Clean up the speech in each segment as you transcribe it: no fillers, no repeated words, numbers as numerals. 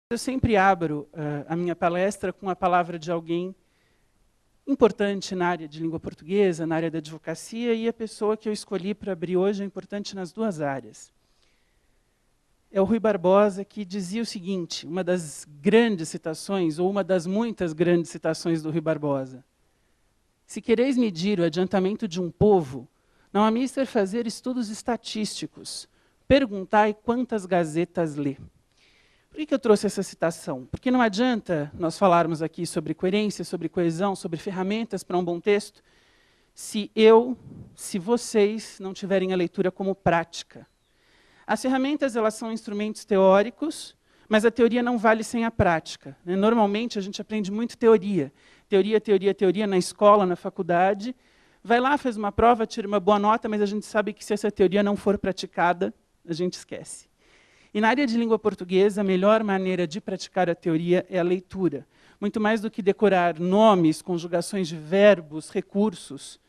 Eu sempre abro a minha palestra com a palavra de alguém importante na área de língua portuguesa, na área da advocacia, e a pessoa que eu escolhi para abrir hoje é importante nas duas áreas. É o Rui Barbosa, que dizia o seguinte, uma das grandes citações, ou uma das muitas grandes citações do Rui Barbosa. Se quereis medir o adiantamento de um povo, não há mister fazer estudos estatísticos. Perguntai quantas gazetas lê. Por que eu trouxe essa citação? Porque não adianta nós falarmos aqui sobre coerência, sobre coesão, sobre ferramentas para um bom texto, se vocês não tiverem a leitura como prática. As ferramentas, elas são instrumentos teóricos, mas a teoria não vale sem a prática. Normalmente, a gente aprende muito teoria. Teoria na escola, na faculdade. Vai lá, faz uma prova, tira uma boa nota, mas a gente sabe que se essa teoria não for praticada, a gente esquece. E na área de língua portuguesa, a melhor maneira de praticar a teoria é a leitura. Muito mais do que decorar nomes, conjugações de verbos, recursos,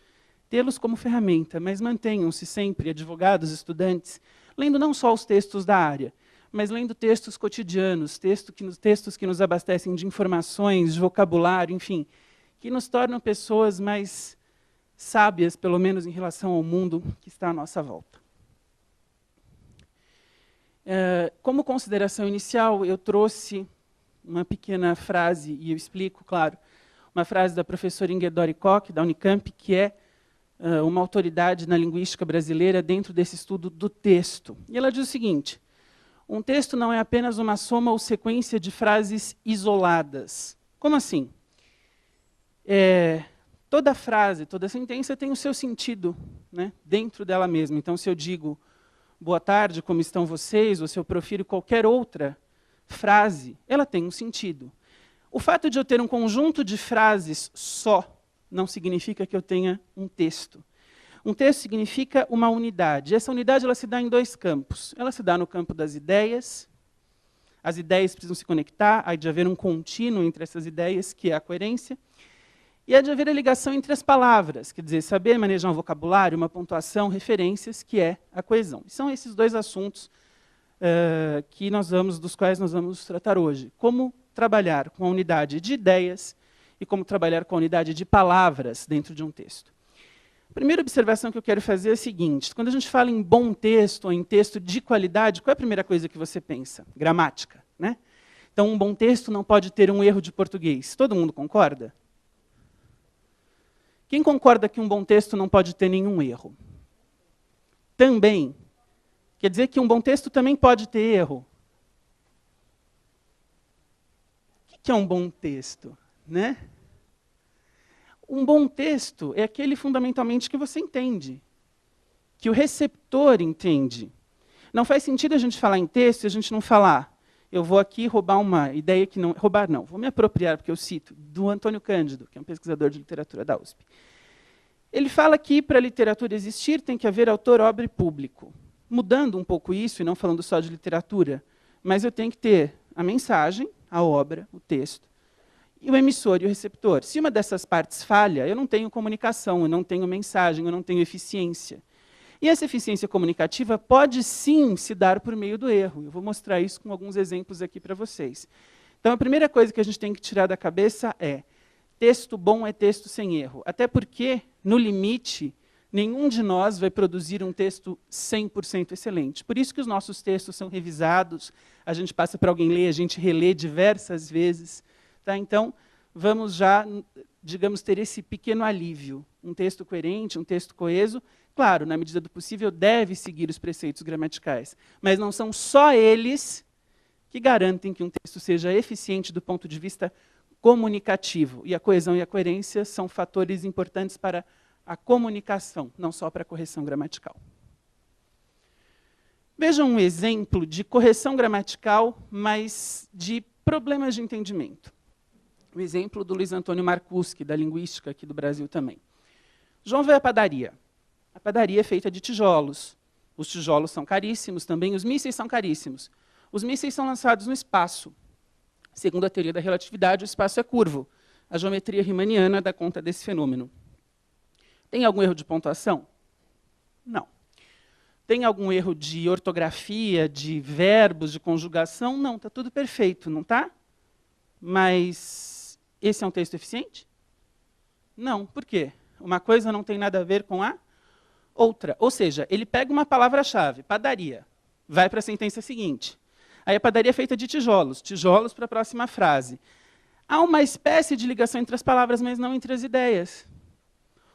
tê-los como ferramenta, mas mantenham-se sempre, advogados, estudantes, lendo não só os textos da área, mas lendo textos cotidianos, textos que nos abastecem de informações, de vocabulário, enfim, que nos tornam pessoas mais sábias, pelo menos em relação ao mundo que está à nossa volta. Como consideração inicial, eu trouxe uma pequena frase, e eu explico, claro, uma frase da professora Ingeborg Koch, da Unicamp, que é uma autoridade na linguística brasileira dentro desse estudo do texto. E ela diz o seguinte, um texto não é apenas uma soma ou sequência de frases isoladas. Como assim? Toda frase, toda sentença tem o seu sentido, né, dentro dela mesma. Então, se eu digo boa tarde, como estão vocês, ou se eu profiro qualquer outra frase, ela tem um sentido. O fato de eu ter um conjunto de frases só não significa que eu tenha um texto. Um texto significa uma unidade. Essa unidade ela se dá em dois campos. Ela se dá no campo das ideias. As ideias precisam se conectar, há de haver um contínuo entre essas ideias, que é a coerência. E há de haver a ligação entre as palavras, quer dizer, saber manejar um vocabulário, uma pontuação, referências, que é a coesão. E são esses dois assuntos dos quais nós vamos tratar hoje. Como trabalhar com a unidade de ideias e como trabalhar com a unidade de palavras dentro de um texto. A primeira observação que eu quero fazer é a seguinte, quando a gente fala em bom texto ou em texto de qualidade, qual é a primeira coisa que você pensa? Gramática, né? Então, um bom texto não pode ter um erro de português. Todo mundo concorda? Quem concorda que um bom texto não pode ter nenhum erro? Também. Quer dizer que um bom texto também pode ter erro. O que é um bom texto, né? Um bom texto é aquele fundamentalmente que você entende, que o receptor entende. Não faz sentido a gente falar em texto e a gente não falar. Eu vou aqui roubar uma ideia que não... Roubar não, vou me apropriar, porque eu cito, do Antônio Cândido, que é um pesquisador de literatura da USP. Ele fala que, para a literatura existir, tem que haver autor, obra e público. Mudando um pouco isso, e não falando só de literatura, mas eu tenho que ter a mensagem, a obra, o texto, e o emissor e o receptor. Se uma dessas partes falha, eu não tenho comunicação, eu não tenho mensagem, eu não tenho eficiência. E essa eficiência comunicativa pode sim se dar por meio do erro. Eu vou mostrar isso com alguns exemplos aqui para vocês. Então, a primeira coisa que a gente tem que tirar da cabeça é texto bom é texto sem erro. Até porque, no limite, nenhum de nós vai produzir um texto 100% excelente. Por isso que os nossos textos são revisados, a gente passa para alguém ler, a gente relê diversas vezes. Tá? Então, vamos já, digamos, ter esse pequeno alívio. Um texto coerente, um texto coeso, claro, na medida do possível, deve seguir os preceitos gramaticais, mas não são só eles que garantem que um texto seja eficiente do ponto de vista comunicativo. E a coesão e a coerência são fatores importantes para a comunicação, não só para a correção gramatical. Vejam um exemplo de correção gramatical, mas de problemas de entendimento. O exemplo do Luiz Antônio Marcuschi, da linguística aqui do Brasil também. João vai à padaria. A padaria é feita de tijolos. Os tijolos são caríssimos também, os mísseis são caríssimos. Os mísseis são lançados no espaço. Segundo a teoria da relatividade, o espaço é curvo. A geometria riemanniana dá conta desse fenômeno. Tem algum erro de pontuação? Não. Tem algum erro de ortografia, de verbos, de conjugação? Não, está tudo perfeito, não está? Mas esse é um texto eficiente? Não. Por quê? Uma coisa não tem nada a ver com a outra. Ou seja, ele pega uma palavra-chave, padaria, vai para a sentença seguinte. Aí a padaria é feita de tijolos, tijolos para a próxima frase. Há uma espécie de ligação entre as palavras, mas não entre as ideias.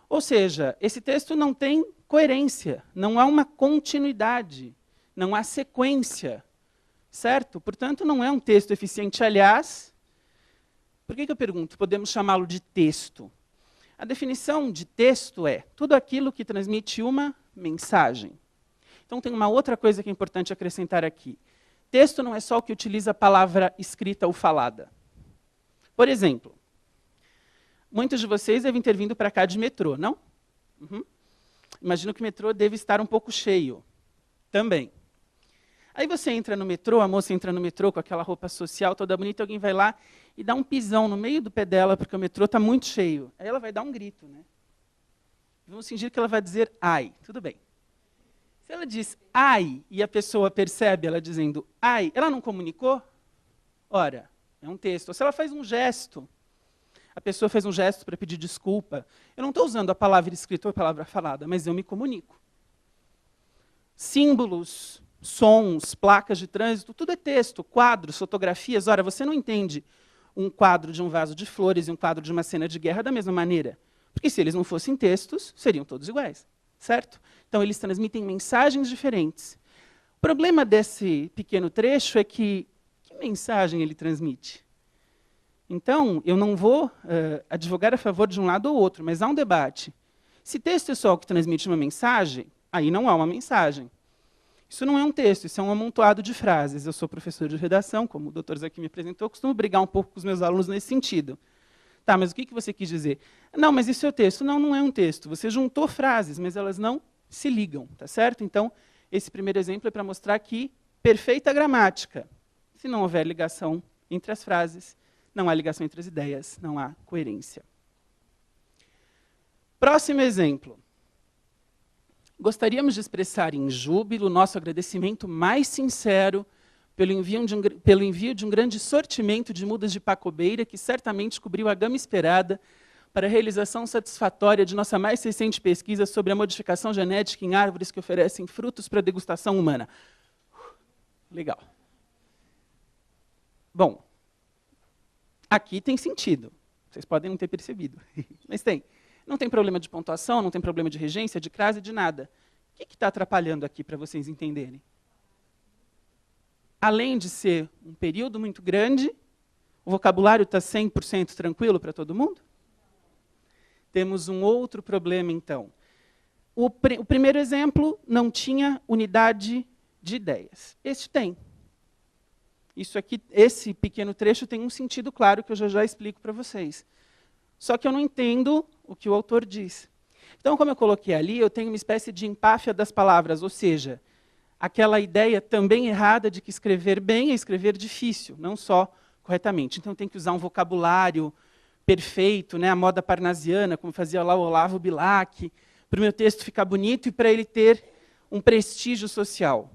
Ou seja, esse texto não tem coerência, não há uma continuidade, não há sequência, certo? Portanto, não é um texto eficiente. Aliás, por que eu pergunto? Podemos chamá-lo de texto? A definição de texto é tudo aquilo que transmite uma mensagem. Então, tem uma outra coisa que é importante acrescentar aqui. Texto não é só o que utiliza a palavra escrita ou falada. Por exemplo, muitos de vocês devem ter vindo para cá de metrô, não? Uhum. Imagino que o metrô deve estar um pouco cheio. Também. Aí você entra no metrô, a moça entra no metrô com aquela roupa social toda bonita, alguém vai lá e dá um pisão no meio do pé dela, porque o metrô está muito cheio. Aí ela vai dar um grito, né? Vamos fingir que ela vai dizer ai. Tudo bem. Se ela diz ai e a pessoa percebe ela dizendo ai, ela não comunicou? Ora, é um texto. Ou se ela faz um gesto, a pessoa faz um gesto para pedir desculpa. Eu não estou usando a palavra escrita ou a palavra falada, mas eu me comunico. Símbolos, sons, placas de trânsito, tudo é texto, quadros, fotografias. Ora, você não entende um quadro de um vaso de flores e um quadro de uma cena de guerra da mesma maneira. Porque se eles não fossem textos, seriam todos iguais, certo? Então, eles transmitem mensagens diferentes. O problema desse pequeno trecho é que mensagem ele transmite? Então, eu não vou advogar a favor de um lado ou outro, mas há um debate. Se texto é só o que transmite uma mensagem, aí não há uma mensagem. Isso não é um texto, isso é um amontoado de frases. Eu sou professor de redação, como o doutor Zaki me apresentou, costumo brigar um pouco com os meus alunos nesse sentido. Tá, mas o que você quis dizer? Não, mas isso é o texto. Não, não é um texto. Você juntou frases, mas elas não se ligam, tá certo? Então, esse primeiro exemplo é para mostrar que perfeita gramática. Se não houver ligação entre as frases, não há ligação entre as ideias, não há coerência. Próximo exemplo. Gostaríamos de expressar em júbilo nosso agradecimento mais sincero pelo envio de um grande sortimento de mudas de pacobeira que certamente cobriu a gama esperada para a realização satisfatória de nossa mais recente pesquisa sobre a modificação genética em árvores que oferecem frutos para degustação humana. Legal. Bom, aqui tem sentido. Vocês podem não ter percebido, mas tem. Não tem problema de pontuação, não tem problema de regência, de crase, de nada. O que está atrapalhando aqui para vocês entenderem? Além de ser um período muito grande, o vocabulário está 100% tranquilo para todo mundo? Temos um outro problema, então. O primeiro exemplo não tinha unidade de ideias. Este tem. Isso aqui, esse pequeno trecho tem um sentido claro que eu já explico para vocês. Só que eu não entendo o que o autor diz. Então, como eu coloquei ali, eu tenho uma espécie de empáfia das palavras, ou seja, aquela ideia também errada de que escrever bem é escrever difícil, não só corretamente. Então, eu tenho que usar um vocabulário perfeito, né, a moda parnasiana, como fazia lá o Olavo Bilac, para o meu texto ficar bonito e para ele ter um prestígio social.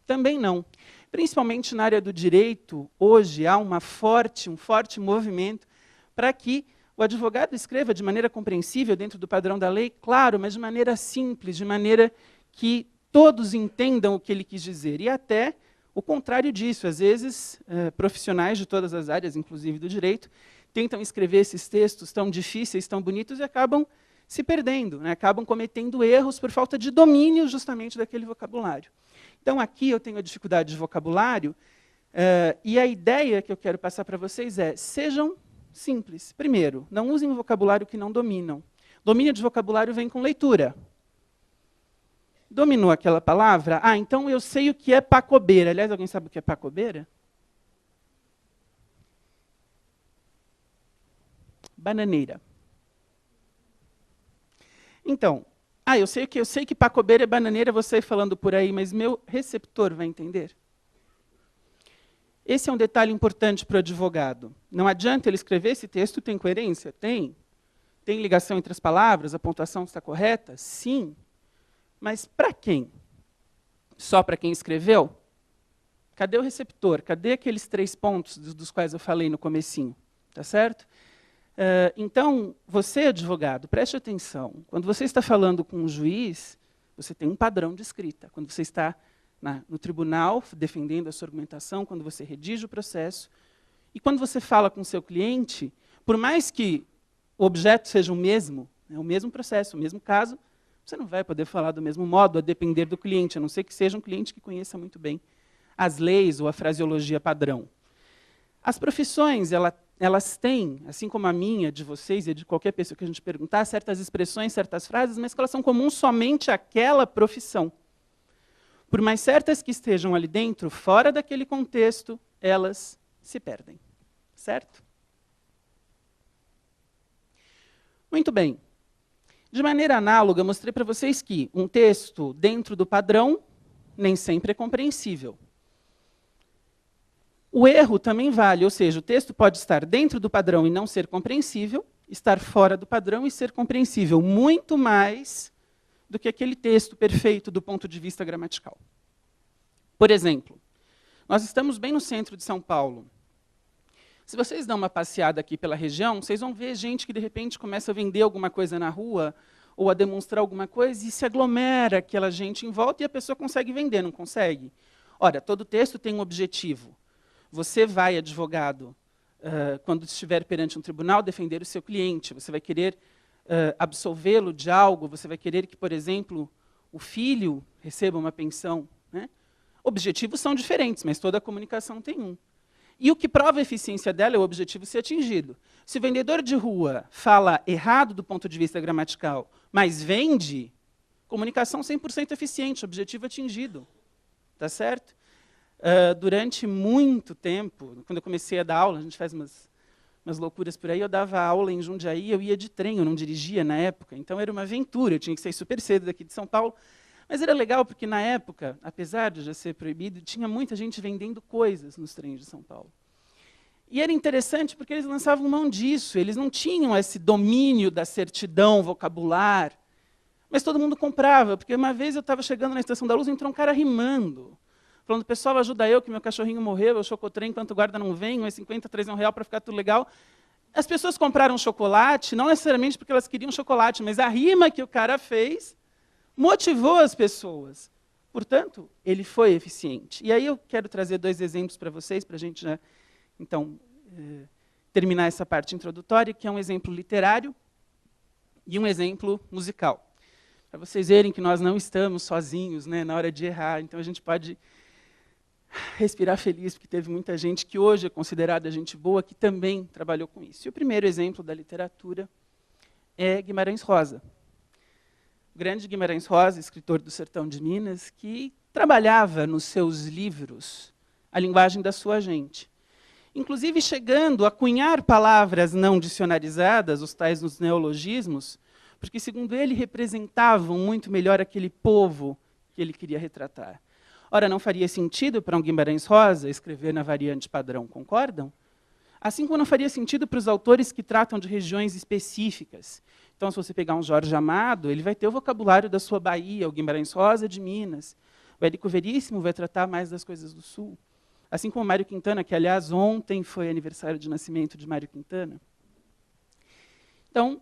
Também não. Principalmente na área do direito, hoje há um forte movimento para que o advogado escreva de maneira compreensível dentro do padrão da lei, claro, mas de maneira simples, de maneira que todos entendam o que ele quis dizer. E até o contrário disso. Às vezes, profissionais de todas as áreas, inclusive do direito, tentam escrever esses textos tão difíceis, tão bonitos, e acabam se perdendo, né? Acabam cometendo erros por falta de domínio justamente daquele vocabulário. Então, aqui eu tenho a dificuldade de vocabulário, e a ideia que eu quero passar para vocês é, sejam simples. Primeiro, não usem um vocabulário que não dominam. Domínio de vocabulário vem com leitura. Dominou aquela palavra? Ah, então eu sei o que é pacobeira. Aliás, alguém sabe o que é pacobeira? Bananeira. Então, eu sei que pacobeira é bananeira, você falando por aí, mas meu receptor vai entender? Esse é um detalhe importante para o advogado. Não adianta ele escrever esse texto, tem coerência? Tem. Tem ligação entre as palavras, a pontuação está correta? Sim. Mas para quem? só para quem escreveu? Cadê o receptor? Cadê aqueles 3 pontos dos quais eu falei no comecinho? Tá certo? Então, você, advogado, preste atenção. Quando você está falando com um juiz, você tem um padrão de escrita. Quando você está no tribunal, defendendo a sua argumentação, quando você redige o processo, e quando você fala com o seu cliente, por mais que o objeto seja o mesmo processo, o mesmo caso, você não vai poder falar do mesmo modo, a depender do cliente, a não ser que seja um cliente que conheça muito bem as leis ou a fraseologia padrão. As profissões, elas têm, assim como a minha, de vocês e de qualquer pessoa que a gente perguntar, certas expressões, certas frases, mas que elas são comuns somente àquela profissão. Por mais certas que estejam ali dentro, fora daquele contexto, elas se perdem. Certo? Muito bem. De maneira análoga, mostrei para vocês que um texto dentro do padrão nem sempre é compreensível. O erro também vale, ou seja, o texto pode estar dentro do padrão e não ser compreensível, estar fora do padrão e ser compreensível, muito mais do que aquele texto perfeito do ponto de vista gramatical. Por exemplo, nós estamos bem no centro de São Paulo. Se vocês dão uma passeada aqui pela região, vocês vão ver gente que, de repente, começa a vender alguma coisa na rua ou a demonstrar alguma coisa e se aglomera aquela gente em volta e a pessoa consegue vender, não consegue? Ora, todo texto tem um objetivo. Você vai, advogado, quando estiver perante um tribunal, defender o seu cliente. Você vai querer absolvê-lo de algo, você vai querer que, por exemplo, o filho receba uma pensão. Né? Objetivos são diferentes, mas toda a comunicação tem um. E o que prova a eficiência dela é o objetivo ser atingido. Se o vendedor de rua fala errado do ponto de vista gramatical, mas vende, comunicação 100% eficiente, objetivo atingido. Tá certo? Durante muito tempo, quando eu comecei a dar aula, a gente faz umas loucuras por aí, eu dava aula em Jundiaí, eu ia de trem, eu não dirigia na época, então era uma aventura, eu tinha que sair super cedo daqui de São Paulo. Mas era legal porque, na época, apesar de já ser proibido, tinha muita gente vendendo coisas nos trens de São Paulo. E era interessante porque eles lançavam mão disso, eles não tinham esse domínio da certidão vocabular, mas todo mundo comprava, porque uma vez eu estava chegando na Estação da Luz e entrou um cara rimando, falando, pessoal, ajuda eu, que meu cachorrinho morreu, eu chocotrem enquanto o guarda não vem, mas 50, 3 real para ficar tudo legal. As pessoas compraram chocolate, não necessariamente porque elas queriam chocolate, mas a rima que o cara fez motivou as pessoas. Portanto, ele foi eficiente. E aí eu quero trazer 2 exemplos para vocês, para a gente já, então, terminar essa parte introdutória, que é um exemplo literário e um exemplo musical. Para vocês verem que nós não estamos sozinhos, né, na hora de errar, então a gente pode respirar feliz, porque teve muita gente que hoje é considerada gente boa, que também trabalhou com isso. E o primeiro exemplo da literatura é Guimarães Rosa. O grande Guimarães Rosa, escritor do Sertão de Minas, que trabalhava nos seus livros a linguagem da sua gente. Inclusive chegando a cunhar palavras não dicionarizadas, os tais nos neologismos, porque, segundo ele, representavam muito melhor aquele povo que ele queria retratar. Ora, não faria sentido para um Guimarães Rosa escrever na variante padrão, concordam? Assim como não faria sentido para os autores que tratam de regiões específicas. Então, se você pegar um Jorge Amado, ele vai ter o vocabulário da sua Bahia, o Guimarães Rosa de Minas. O Érico Veríssimo vai tratar mais das coisas do Sul. Assim como o Mário Quintana, que, aliás, ontem foi aniversário de nascimento de Mário Quintana. Então,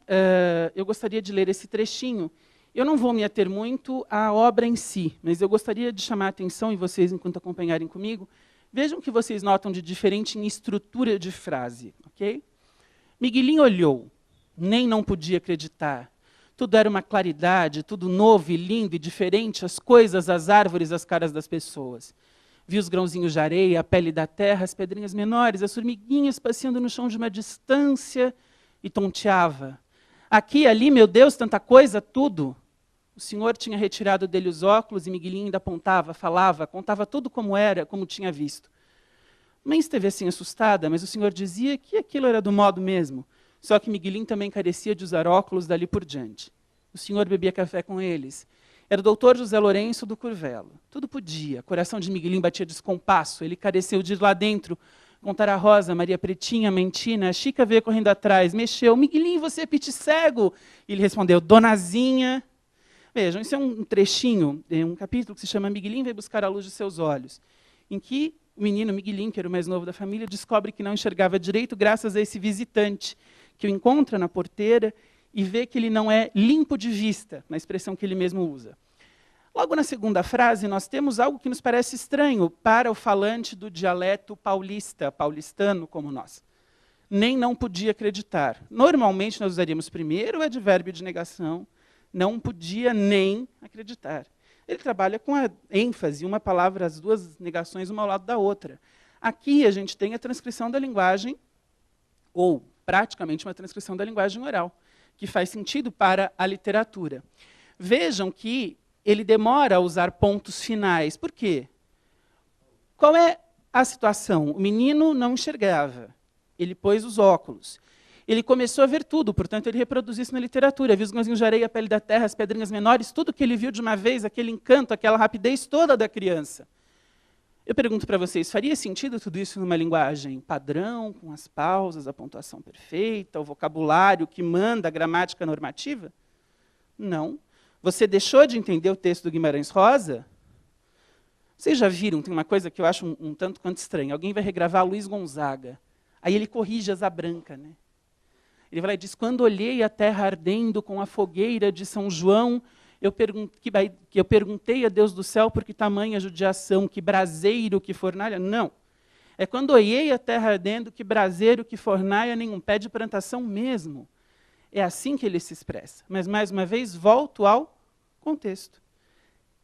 eu gostaria de ler esse trechinho. Eu não vou me ater muito à obra em si, mas eu gostaria de chamar a atenção, e vocês, enquanto acompanharem comigo, vejam o que vocês notam de diferente em estrutura de frase. Okay? Miguelinho olhou, nem não podia acreditar. Tudo era uma claridade, tudo novo e lindo e diferente, as coisas, as árvores, as caras das pessoas. Vi os grãozinhos de areia, a pele da terra, as pedrinhas menores, as formiguinhas passeando no chão de uma distância, e tonteava. Aqui, ali, meu Deus, tanta coisa, tudo. O senhor tinha retirado dele os óculos e Miguelinho ainda apontava, falava, contava tudo como era, como tinha visto. Mãe esteve assim assustada, mas o senhor dizia que aquilo era do modo mesmo. Só que Miguelinho também carecia de usar óculos dali por diante. O senhor bebia café com eles. Era o doutor José Lourenço do Curvelo. Tudo podia. O coração de Miguelinho batia descompasso. Ele careceu de ir lá dentro contar a Rosa, Maria Pretinha, Mentina. A Chica veio correndo atrás, mexeu. Miguelinho, você é piti cego? E ele respondeu, Donazinha. Vejam, isso é um trechinho, um capítulo que se chama Miguelinho vai buscar a luz de seus olhos, em que o menino Miguelinho, que era o mais novo da família, descobre que não enxergava direito graças a esse visitante, que o encontra na porteira e vê que ele não é limpo de vista, na expressão que ele mesmo usa. Logo na segunda frase, nós temos algo que nos parece estranho para o falante do dialeto paulista, paulistano como nós. Nem não podia acreditar. Normalmente nós usaríamos primeiro o advérbio de negação, não podia nem acreditar. Ele trabalha com a ênfase, uma palavra, as duas negações, uma ao lado da outra. Aqui a gente tem a transcrição da linguagem, ou praticamente uma transcrição da linguagem oral, que faz sentido para a literatura. Vejam que ele demora a usar pontos finais. Por quê? Qual é a situação? O menino não enxergava. Ele pôs os óculos. Ele começou a ver tudo, portanto, ele reproduziu isso na literatura. Viu os grãozinhos de areia, a pele da terra, as pedrinhas menores, tudo que ele viu de uma vez, aquele encanto, aquela rapidez toda da criança. Eu pergunto para vocês, faria sentido tudo isso numa linguagem padrão, com as pausas, a pontuação perfeita, o vocabulário que manda a gramática normativa? Não. Você deixou de entender o texto do Guimarães Rosa? Vocês já viram, tem uma coisa que eu acho um tanto quanto estranha. Alguém vai regravar Luiz Gonzaga. Aí ele corrige Asa Branca, né? Ele vai lá e diz, quando olhei a terra ardendo com a fogueira de São João, eu perguntei a Deus do céu por que tamanha judiação, que braseiro, que fornalha. Não. É quando olhei a terra ardendo, que braseiro, que fornalha, nenhum pé de plantação mesmo. É assim que ele se expressa. Mas, mais uma vez, volto ao contexto.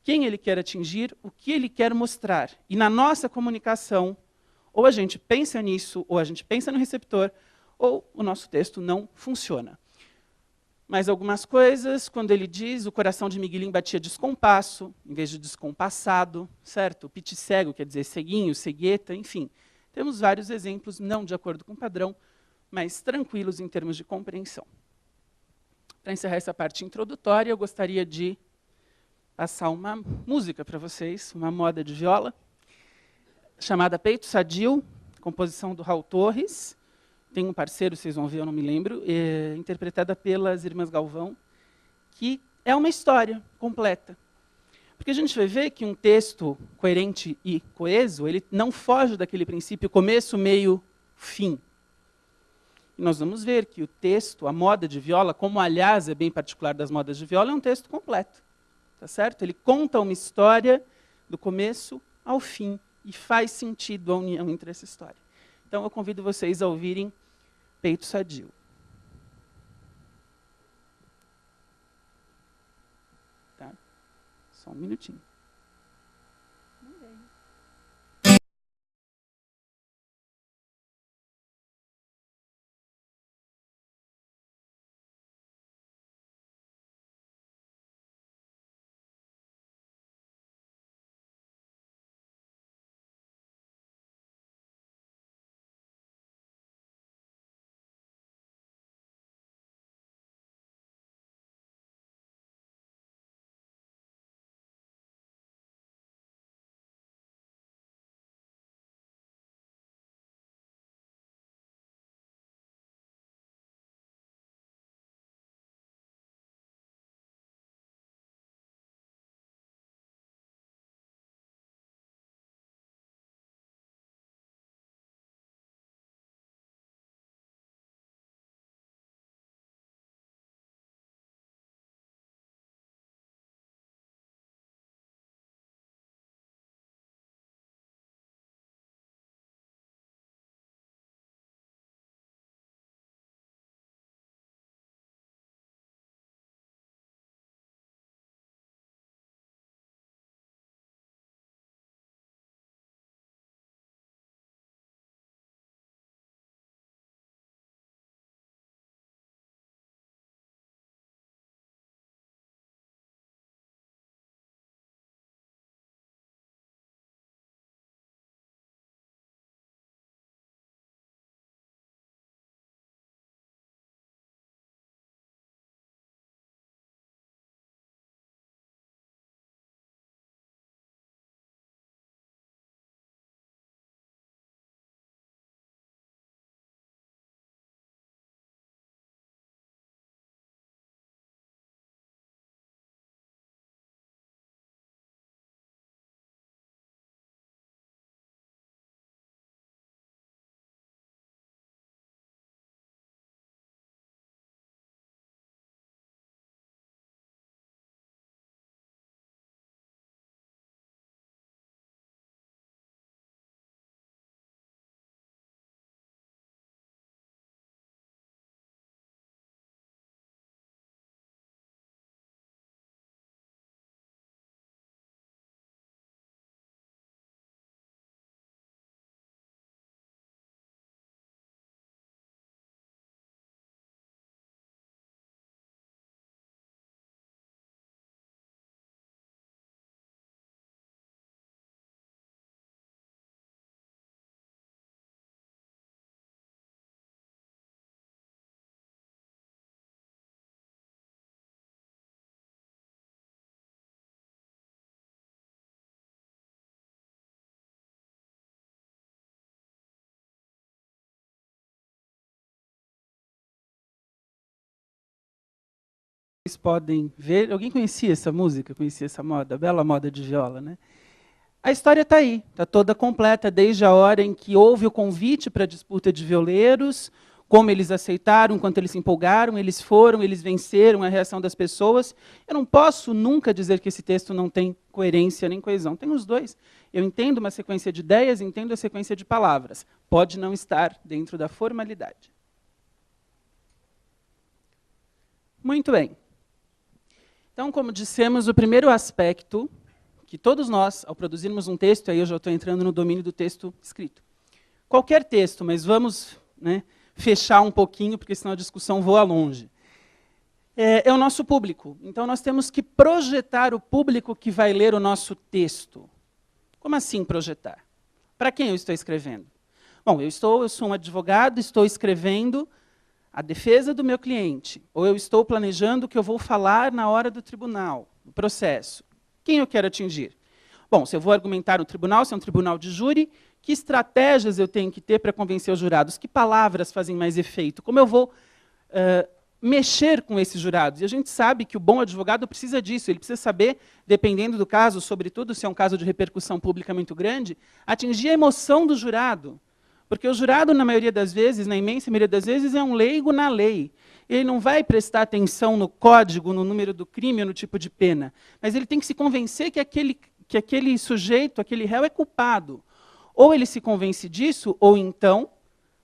Quem ele quer atingir, o que ele quer mostrar. E na nossa comunicação, ou a gente pensa nisso, ou a gente pensa no receptor, ou o nosso texto não funciona. Mais algumas coisas, quando ele diz, o coração de Miguelinho batia descompasso, em vez de descompassado, certo? Piti cego quer dizer ceguinho, cegueta, enfim. Temos vários exemplos, não de acordo com o padrão, mas tranquilos em termos de compreensão. Para encerrar essa parte introdutória, eu gostaria de passar uma música para vocês, uma moda de viola, chamada Peito Sadio, composição do Raul Torres. Tem um parceiro, vocês vão ver, eu não me lembro, interpretada pelas Irmãs Galvão, que é uma história completa. Porque a gente vai ver que um texto coerente e coeso, ele não foge daquele princípio começo, meio, fim. E nós vamos ver que o texto, a moda de viola, como aliás é bem particular das modas de viola, é um texto completo. Tá certo? Ele conta uma história do começo ao fim e faz sentido a união entre essa história. Então eu convido vocês a ouvirem Peito Sadio. Tá? Só um minutinho. Vocês podem ver, alguém conhecia essa música, conhecia essa moda, bela moda de viola, né? A história está aí, está toda completa, desde a hora em que houve o convite para a disputa de violeiros, como eles aceitaram, quanto eles se empolgaram, eles foram, eles venceram, a reação das pessoas. Eu não posso nunca dizer que esse texto não tem coerência nem coesão, tem os dois. Eu entendo uma sequência de ideias, entendo a sequência de palavras. Pode não estar dentro da formalidade. Muito bem. Então, como dissemos, o primeiro aspecto que todos nós, ao produzirmos um texto, aí eu já estou entrando no domínio do texto escrito. Qualquer texto, mas vamos, né, fechar um pouquinho, porque senão a discussão voa longe. É o nosso público. Então, nós temos que projetar o público que vai ler o nosso texto. Como assim projetar? Para quem eu estou escrevendo? Bom, eu sou um advogado, estou escrevendo a defesa do meu cliente, ou eu estou planejando o que eu vou falar na hora do tribunal, do processo. Quem eu quero atingir? Bom, se eu vou argumentar no tribunal, se é um tribunal de júri, que estratégias eu tenho que ter para convencer os jurados? Que palavras fazem mais efeito? Como eu vou mexer com esses jurados? E a gente sabe que o bom advogado precisa disso, ele precisa saber, dependendo do caso, sobretudo se é um caso de repercussão pública muito grande, atingir a emoção do jurado. Porque o jurado, na maioria das vezes, na imensa maioria das vezes, é um leigo na lei. Ele não vai prestar atenção no código, no número do crime ou no tipo de pena. Mas ele tem que se convencer que aquele sujeito, aquele réu é culpado. Ou ele se convence disso, ou então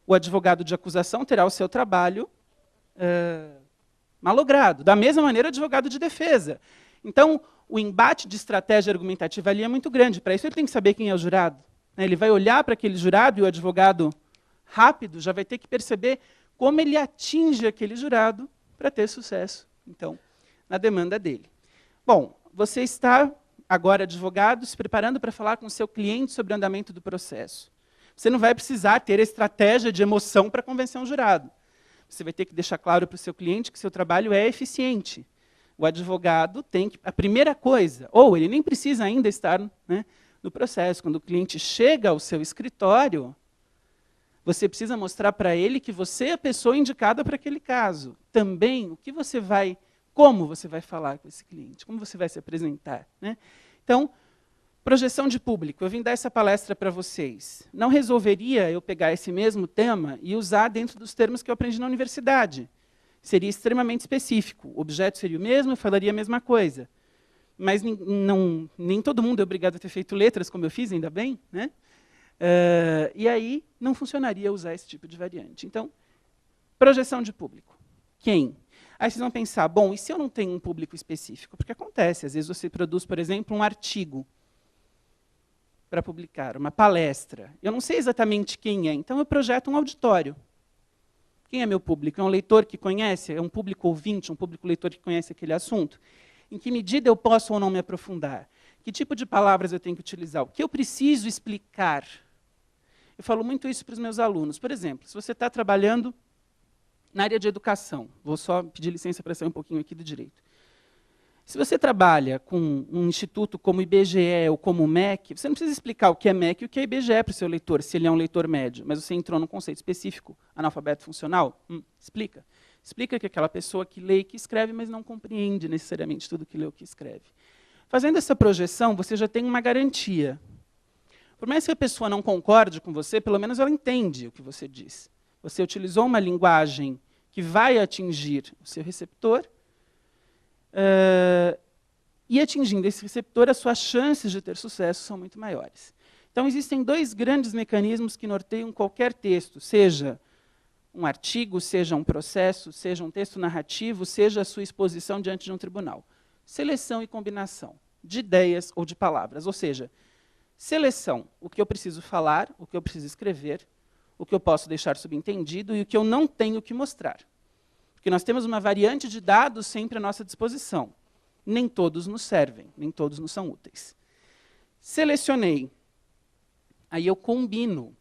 o advogado de acusação terá o seu trabalho malogrado. Da mesma maneira, o advogado de defesa. Então, o embate de estratégia argumentativa ali é muito grande. Para isso, ele tem que saber quem é o jurado. Ele vai olhar para aquele jurado e o advogado rápido já vai ter que perceber como ele atinge aquele jurado para ter sucesso, então, na demanda dele. Bom, você está agora, advogado, se preparando para falar com o seu cliente sobre o andamento do processo. Você não vai precisar ter a estratégia de emoção para convencer um jurado. Você vai ter que deixar claro para o seu cliente que seu trabalho é eficiente. O advogado tem que... A primeira coisa, ou ele nem precisa ainda estar, né, no processo. Quando o cliente chega ao seu escritório, você precisa mostrar para ele que você é a pessoa indicada para aquele caso. Também, como você vai falar com esse cliente, como você vai se apresentar, né? Então, projeção de público. Eu vim dar essa palestra para vocês. Não resolveria eu pegar esse mesmo tema e usar dentro dos termos que eu aprendi na universidade. Seria extremamente específico. O objeto seria o mesmo, eu falaria a mesma coisa. Mas nem todo mundo é obrigado a ter feito letras, como eu fiz, ainda bem, né? E aí não funcionaria usar esse tipo de variante. Então, projeção de público. Quem? Aí vocês vão pensar, bom, e se eu não tenho um público específico? Porque acontece, às vezes você produz, por exemplo, um artigo para publicar, uma palestra. Eu não sei exatamente quem é, então eu projeto um auditório. Quem é meu público? É um leitor que conhece? É um público ouvinte, um público leitor que conhece aquele assunto? Em que medida eu posso ou não me aprofundar? Que tipo de palavras eu tenho que utilizar? O que eu preciso explicar? Eu falo muito isso para os meus alunos. Por exemplo, se você está trabalhando na área de educação, vou só pedir licença para sair um pouquinho aqui do direito. Se você trabalha com um instituto como o IBGE ou como o MEC, você não precisa explicar o que é MEC e o que é IBGE para o seu leitor, se ele é um leitor médio, mas você entrou num conceito específico, analfabeto funcional, explica. Explica que aquela pessoa que lê e que escreve, mas não compreende necessariamente tudo que lê ou que escreve. Fazendo essa projeção, você já tem uma garantia. Por mais que a pessoa não concorde com você, pelo menos ela entende o que você diz. Você utilizou uma linguagem que vai atingir o seu receptor, e atingindo esse receptor, as suas chances de ter sucesso são muito maiores. Então, existem dois grandes mecanismos que norteiam qualquer texto, seja um artigo, seja um processo, seja um texto narrativo, seja a sua exposição diante de um tribunal. Seleção e combinação de ideias ou de palavras. Ou seja, seleção, o que eu preciso falar, o que eu preciso escrever, o que eu posso deixar subentendido e o que eu não tenho que mostrar. Porque nós temos uma variante de dados sempre à nossa disposição. Nem todos nos servem, nem todos nos são úteis. Selecionei. Aí eu combino.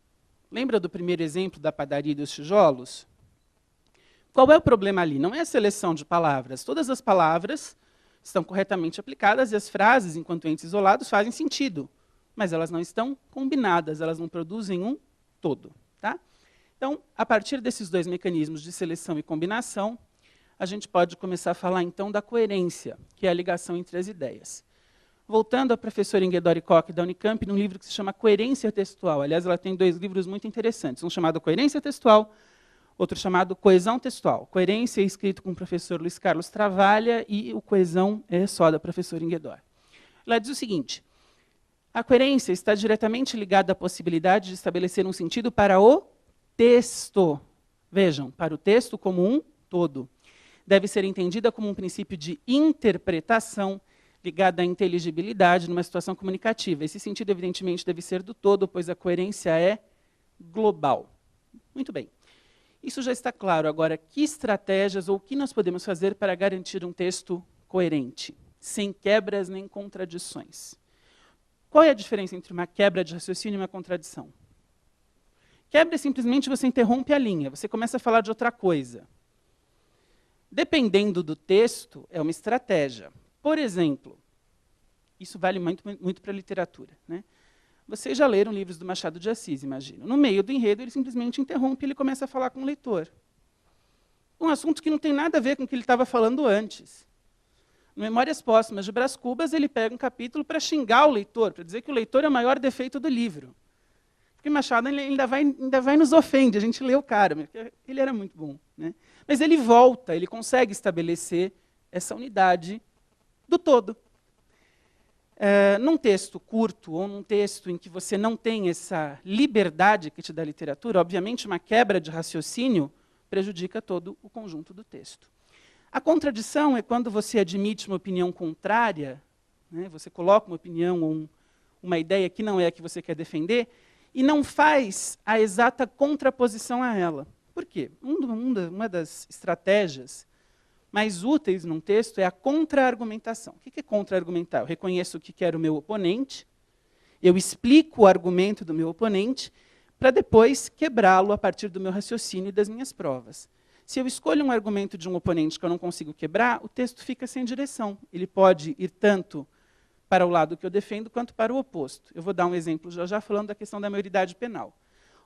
Lembra do primeiro exemplo da padaria e dos tijolos? Qual é o problema ali? Não é a seleção de palavras. Todas as palavras estão corretamente aplicadas e as frases, enquanto entes isolados, fazem sentido. Mas elas não estão combinadas, elas não produzem um todo. Tá? Então, a partir desses dois mecanismos de seleção e combinação, a gente pode começar a falar, então, da coerência, que é a ligação entre as ideias. Voltando à professora Ingeborg Koch, da Unicamp, num livro que se chama Coerência Textual. Aliás, ela tem 2 livros muito interessantes, um chamado Coerência Textual, outro chamado Coesão Textual. Coerência é escrito com o professor Luiz Carlos Travalha e o Coesão é só da professora Ingeborg. Ela diz o seguinte: a coerência está diretamente ligada à possibilidade de estabelecer um sentido para o texto. Vejam, para o texto como um todo. Deve ser entendida como um princípio de interpretação ligado à inteligibilidade numa situação comunicativa. Esse sentido, evidentemente, deve ser do todo, pois a coerência é global. Muito bem. Isso já está claro. Agora, que estratégias ou o que nós podemos fazer para garantir um texto coerente, sem quebras nem contradições? Qual é a diferença entre uma quebra de raciocínio e uma contradição? Quebra é simplesmente você interrompe a linha, você começa a falar de outra coisa. Dependendo do texto, é uma estratégia. Por exemplo, isso vale muito para a literatura, né? Vocês já leram livros do Machado de Assis, imagino. No meio do enredo, ele simplesmente interrompe e ele começa a falar com o leitor. Um assunto que não tem nada a ver com o que ele estava falando antes. No Memórias Póstumas de Brás Cubas, ele pega um capítulo para xingar o leitor, para dizer que o leitor é o maior defeito do livro. Porque Machado ainda vai nos ofende, a gente lê o cara, porque ele era muito bom, né? Mas ele volta, ele consegue estabelecer essa unidade do todo. Num texto curto, ou num texto em que você não tem essa liberdade que te dá a literatura, obviamente uma quebra de raciocínio prejudica todo o conjunto do texto. A contradição é quando você admite uma opinião contrária, né, você coloca uma opinião ou uma ideia que não é a que você quer defender, e não faz a exata contraposição a ela. Por quê? Uma das estratégias mais úteis num texto é a contra-argumentação. O que é contra-argumentar? Eu reconheço o que quer o meu oponente, eu explico o argumento do meu oponente, para depois quebrá-lo a partir do meu raciocínio e das minhas provas. Se eu escolho um argumento de um oponente que eu não consigo quebrar, o texto fica sem direção. Ele pode ir tanto para o lado que eu defendo, quanto para o oposto. Eu vou dar um exemplo já falando da questão da maioridade penal.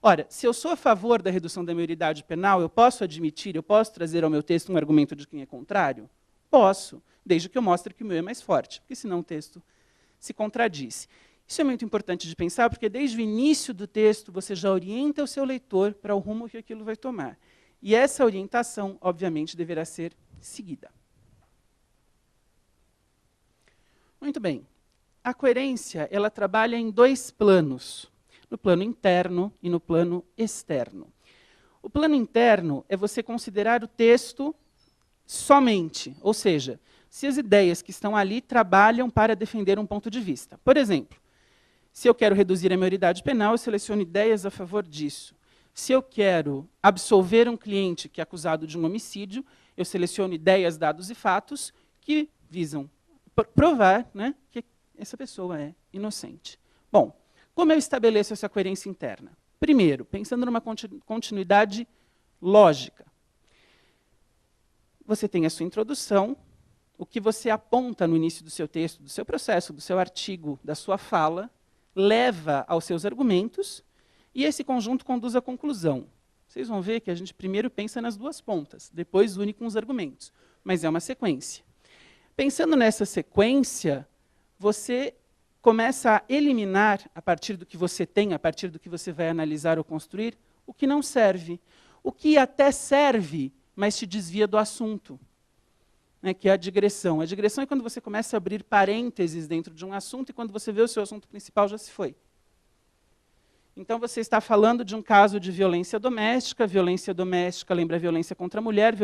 Ora, se eu sou a favor da redução da maioridade penal, eu posso admitir, eu posso trazer ao meu texto um argumento de quem é contrário? Posso, desde que eu mostre que o meu é mais forte, porque senão o texto se contradiz. Isso é muito importante de pensar, porque desde o início do texto você já orienta o seu leitor para o rumo que aquilo vai tomar. E essa orientação, obviamente, deverá ser seguida. Muito bem. A coerência, ela trabalha em 2 planos. No plano interno e no plano externo. O plano interno é você considerar o texto somente, ou seja, se as ideias que estão ali trabalham para defender um ponto de vista. Por exemplo, se eu quero reduzir a maioridade penal, eu seleciono ideias a favor disso. Se eu quero absolver um cliente que é acusado de um homicídio, eu seleciono ideias, dados e fatos que visam provar, né, que essa pessoa é inocente. Bom, como eu estabeleço essa coerência interna? Primeiro, pensando numa continuidade lógica. Você tem a sua introdução, o que você aponta no início do seu texto, do seu processo, do seu artigo, da sua fala, leva aos seus argumentos, e esse conjunto conduz à conclusão. Vocês vão ver que a gente primeiro pensa nas 2 pontas, depois une com os argumentos, mas é uma sequência. Pensando nessa sequência, você começa a eliminar, a partir do que você tem, a partir do que você vai analisar ou construir, o que não serve. O que até serve, mas te desvia do assunto, né, que é a digressão. A digressão é quando você começa a abrir parênteses dentro de um assunto e quando você vê o seu assunto principal já se foi. Então você está falando de um caso de violência doméstica lembra violência contra a mulher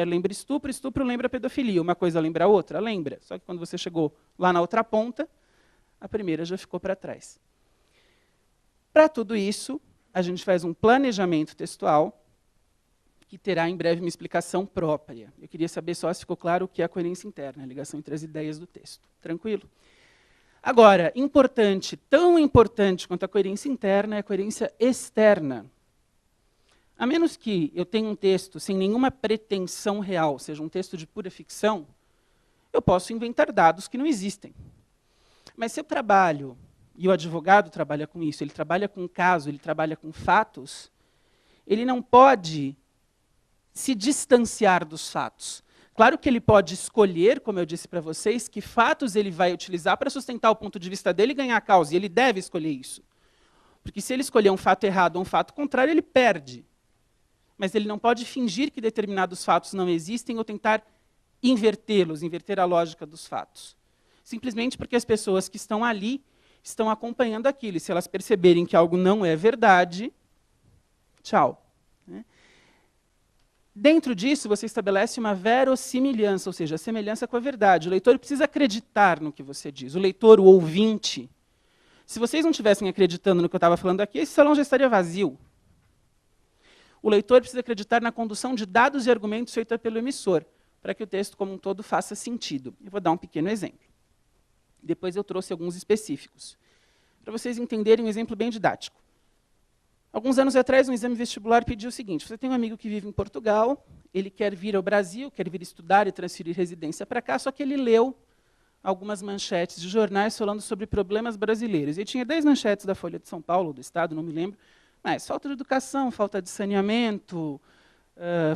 lembra estupro, estupro lembra pedofilia. Uma coisa lembra a outra? Lembra. Só que quando você chegou lá na outra ponta, a primeira já ficou para trás. Para tudo isso, a gente faz um planejamento textual, que terá em breve uma explicação própria. Eu queria saber só se ficou claro o que é a coerência interna, a ligação entre as ideias do texto. Tranquilo? Agora, importante, tão importante quanto a coerência interna é a coerência externa. A menos que eu tenha um texto sem nenhuma pretensão real, seja um texto de pura ficção, eu posso inventar dados que não existem. Mas se eu trabalho, e o advogado trabalha com isso, ele trabalha com caso, ele trabalha com fatos, ele não pode se distanciar dos fatos. Claro que ele pode escolher, como eu disse para vocês, que fatos ele vai utilizar para sustentar o ponto de vista dele e ganhar a causa, e ele deve escolher isso. Porque se ele escolher um fato errado ou um fato contrário, ele perde. Mas ele não pode fingir que determinados fatos não existem ou tentar invertê-los, inverter a lógica dos fatos. Simplesmente porque as pessoas que estão ali estão acompanhando aquilo. E se elas perceberem que algo não é verdade, tchau. Dentro disso, você estabelece uma verossimilhança, ou seja, a semelhança com a verdade. O leitor precisa acreditar no que você diz. O leitor, o ouvinte. Se vocês não estivessem acreditando no que eu estava falando aqui, esse salão já estaria vazio. O leitor precisa acreditar na condução de dados e argumentos feita pelo emissor, para que o texto como um todo faça sentido. Eu vou dar um pequeno exemplo. Depois eu trouxe alguns específicos, para vocês entenderem um exemplo bem didático. Alguns anos atrás, um exame vestibular pediu o seguinte: você tem um amigo que vive em Portugal, ele quer vir ao Brasil, quer vir estudar e transferir residência para cá, só que ele leu algumas manchetes de jornais falando sobre problemas brasileiros. E tinha 10 manchetes da Folha de São Paulo, do Estado, não me lembro, mas falta de educação, falta de saneamento,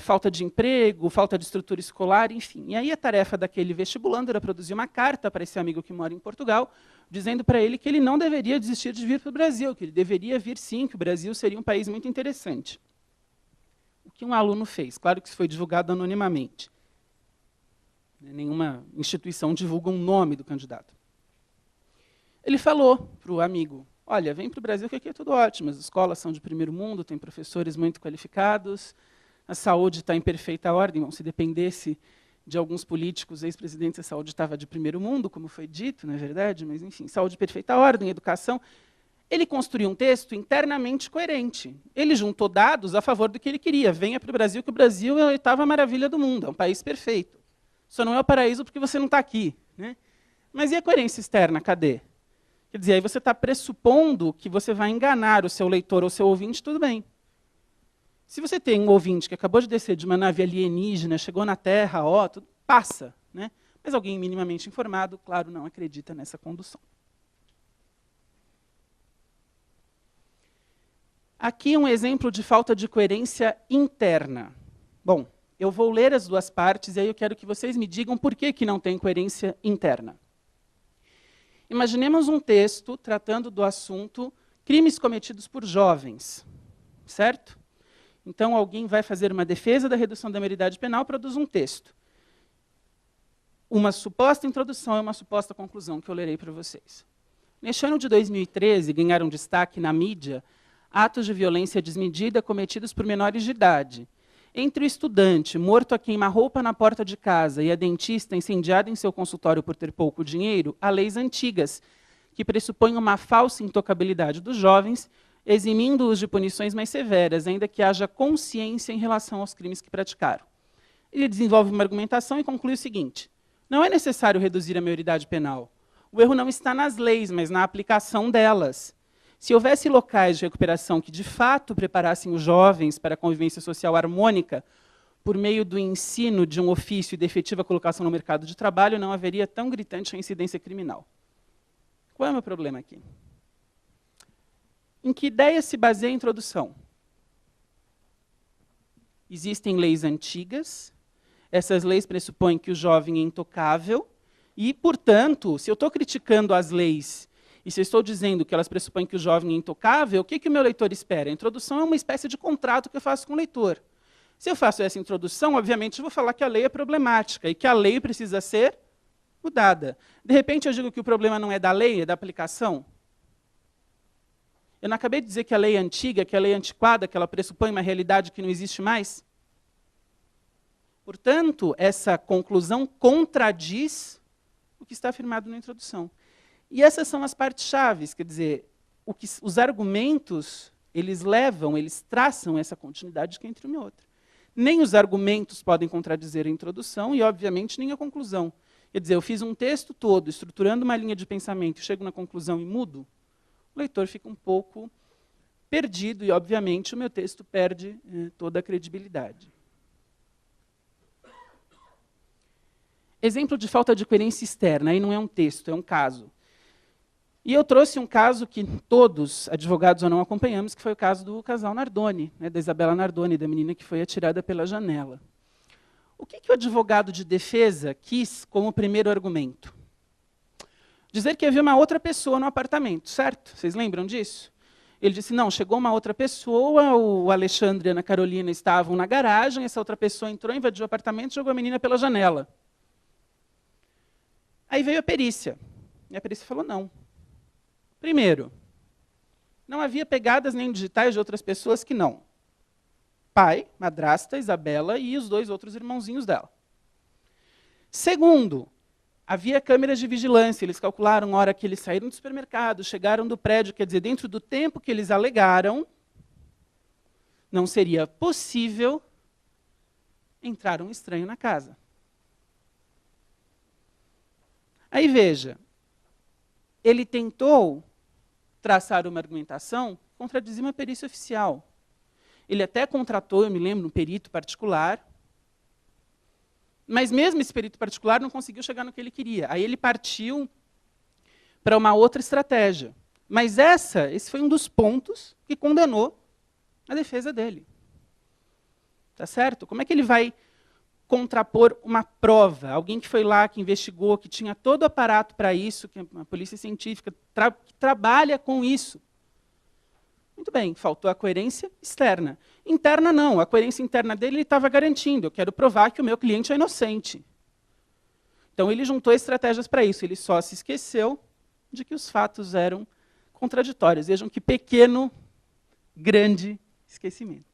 falta de emprego, falta de estrutura escolar, enfim. E aí a tarefa daquele vestibulando era produzir uma carta para esse amigo que mora em Portugal, dizendo para ele que ele não deveria desistir de vir para o Brasil, que ele deveria vir sim, que o Brasil seria um país muito interessante. O que um aluno fez? Claro que isso foi divulgado anonimamente. Nenhuma instituição divulga um nome do candidato. Ele falou para o amigo: olha, vem para o Brasil que aqui é tudo ótimo, as escolas são de primeiro mundo, tem professores muito qualificados, a saúde está em perfeita ordem. Bom, se dependesse de alguns políticos, ex-presidentes, a saúde estava de primeiro mundo, como foi dito, não é verdade? Mas, enfim, saúde de perfeita ordem, educação. Ele construiu um texto internamente coerente. Ele juntou dados a favor do que ele queria. Venha para o Brasil, que o Brasil é a oitava maravilha do mundo, é um país perfeito. Só não é o paraíso porque você não está aqui. Né? Mas e a coerência externa, cadê? Quer dizer, aí você está pressupondo que você vai enganar o seu leitor ou o seu ouvinte, tudo bem. Se você tem um ouvinte que acabou de descer de uma nave alienígena, chegou na Terra, ó, tudo passa. Né? Mas alguém minimamente informado, claro, não acredita nessa condução. Aqui um exemplo de falta de coerência interna. Bom, eu vou ler as duas partes e aí eu quero que vocês me digam por que não tem coerência interna. Imaginemos um texto tratando do assunto crimes cometidos por jovens, certo? Então, alguém vai fazer uma defesa da redução da maioridade penal, produz um texto. Uma suposta introdução e uma suposta conclusão que eu lerei para vocês. Neste ano de 2013, ganharam destaque na mídia atos de violência desmedida cometidos por menores de idade. Entre o estudante morto a queima-roupa na porta de casa e a dentista incendiada em seu consultório por ter pouco dinheiro, há leis antigas, que pressupõem uma falsa intocabilidade dos jovens, eximindo-os de punições mais severas, ainda que haja consciência em relação aos crimes que praticaram. Ele desenvolve uma argumentação e conclui o seguinte: não é necessário reduzir a maioridade penal. O erro não está nas leis, mas na aplicação delas. Se houvesse locais de recuperação que, de fato, preparassem os jovens para a convivência social harmônica, por meio do ensino de um ofício e de efetiva colocação no mercado de trabalho, não haveria tão gritante a incidência criminal. Qual é o meu problema aqui? Em que ideia se baseia a introdução? Existem leis antigas, essas leis pressupõem que o jovem é intocável, e, portanto, se eu estou criticando as leis, e se eu estou dizendo que elas pressupõem que o jovem é intocável, o que o meu leitor espera? A introdução é uma espécie de contrato que eu faço com o leitor. Se eu faço essa introdução, obviamente, eu vou falar que a lei é problemática, e que a lei precisa ser mudada. De repente, eu digo que o problema não é da lei, é da aplicação. Eu não acabei de dizer que a lei é antiga, que a lei é antiquada, que ela pressupõe uma realidade que não existe mais? Portanto, essa conclusão contradiz o que está afirmado na introdução. E essas são as partes chaves, quer dizer, os argumentos, eles traçam essa continuidade que é entre uma e outra. Nem os argumentos podem contradizer a introdução e, obviamente, nem a conclusão. Quer dizer, eu fiz um texto todo, estruturando uma linha de pensamento, chego na conclusão e mudo, o leitor fica um pouco perdido e, obviamente, o meu texto perde toda a credibilidade. Exemplo de falta de coerência externa, aí não é um texto, é um caso. E eu trouxe um caso que todos, advogados ou não, acompanhamos, que foi o caso do casal Nardoni, né, da Isabela Nardoni, da menina que foi atirada pela janela. O que o advogado de defesa quis como primeiro argumento? Dizer que havia uma outra pessoa no apartamento, certo? Vocês lembram disso? Ele disse, não, chegou uma outra pessoa, o Alexandre e a Ana Carolina estavam na garagem, essa outra pessoa entrou, invadiu o apartamento e jogou a menina pela janela. Aí veio a perícia. E a perícia falou, não. Primeiro, não havia pegadas nem digitais de outras pessoas que não. Pai, madrasta, Isabela e os 2 outros irmãozinhos dela. Segundo, havia câmeras de vigilância. Eles calcularam a hora que eles saíram do supermercado, chegaram do prédio, quer dizer, dentro do tempo que eles alegaram, não seria possível entrar um estranho na casa. Aí veja, ele tentou traçar uma argumentação que contradizia uma perícia oficial. Ele até contratou, eu me lembro, um perito particular, mas mesmo esse perito particular não conseguiu chegar no que ele queria. Aí ele partiu para uma outra estratégia. Mas esse foi um dos pontos que condenou a defesa dele. Tá certo? Como é que ele vai contrapor uma prova? Alguém que foi lá, que investigou, que tinha todo o aparato para isso, que é uma polícia científica, que trabalha com isso. Muito bem, faltou a coerência externa. Interna não, a coerência interna dele ele estava garantindo, eu quero provar que o meu cliente é inocente. Então ele juntou estratégias para isso, ele só se esqueceu de que os fatos eram contraditórios. Vejam que pequeno, grande esquecimento.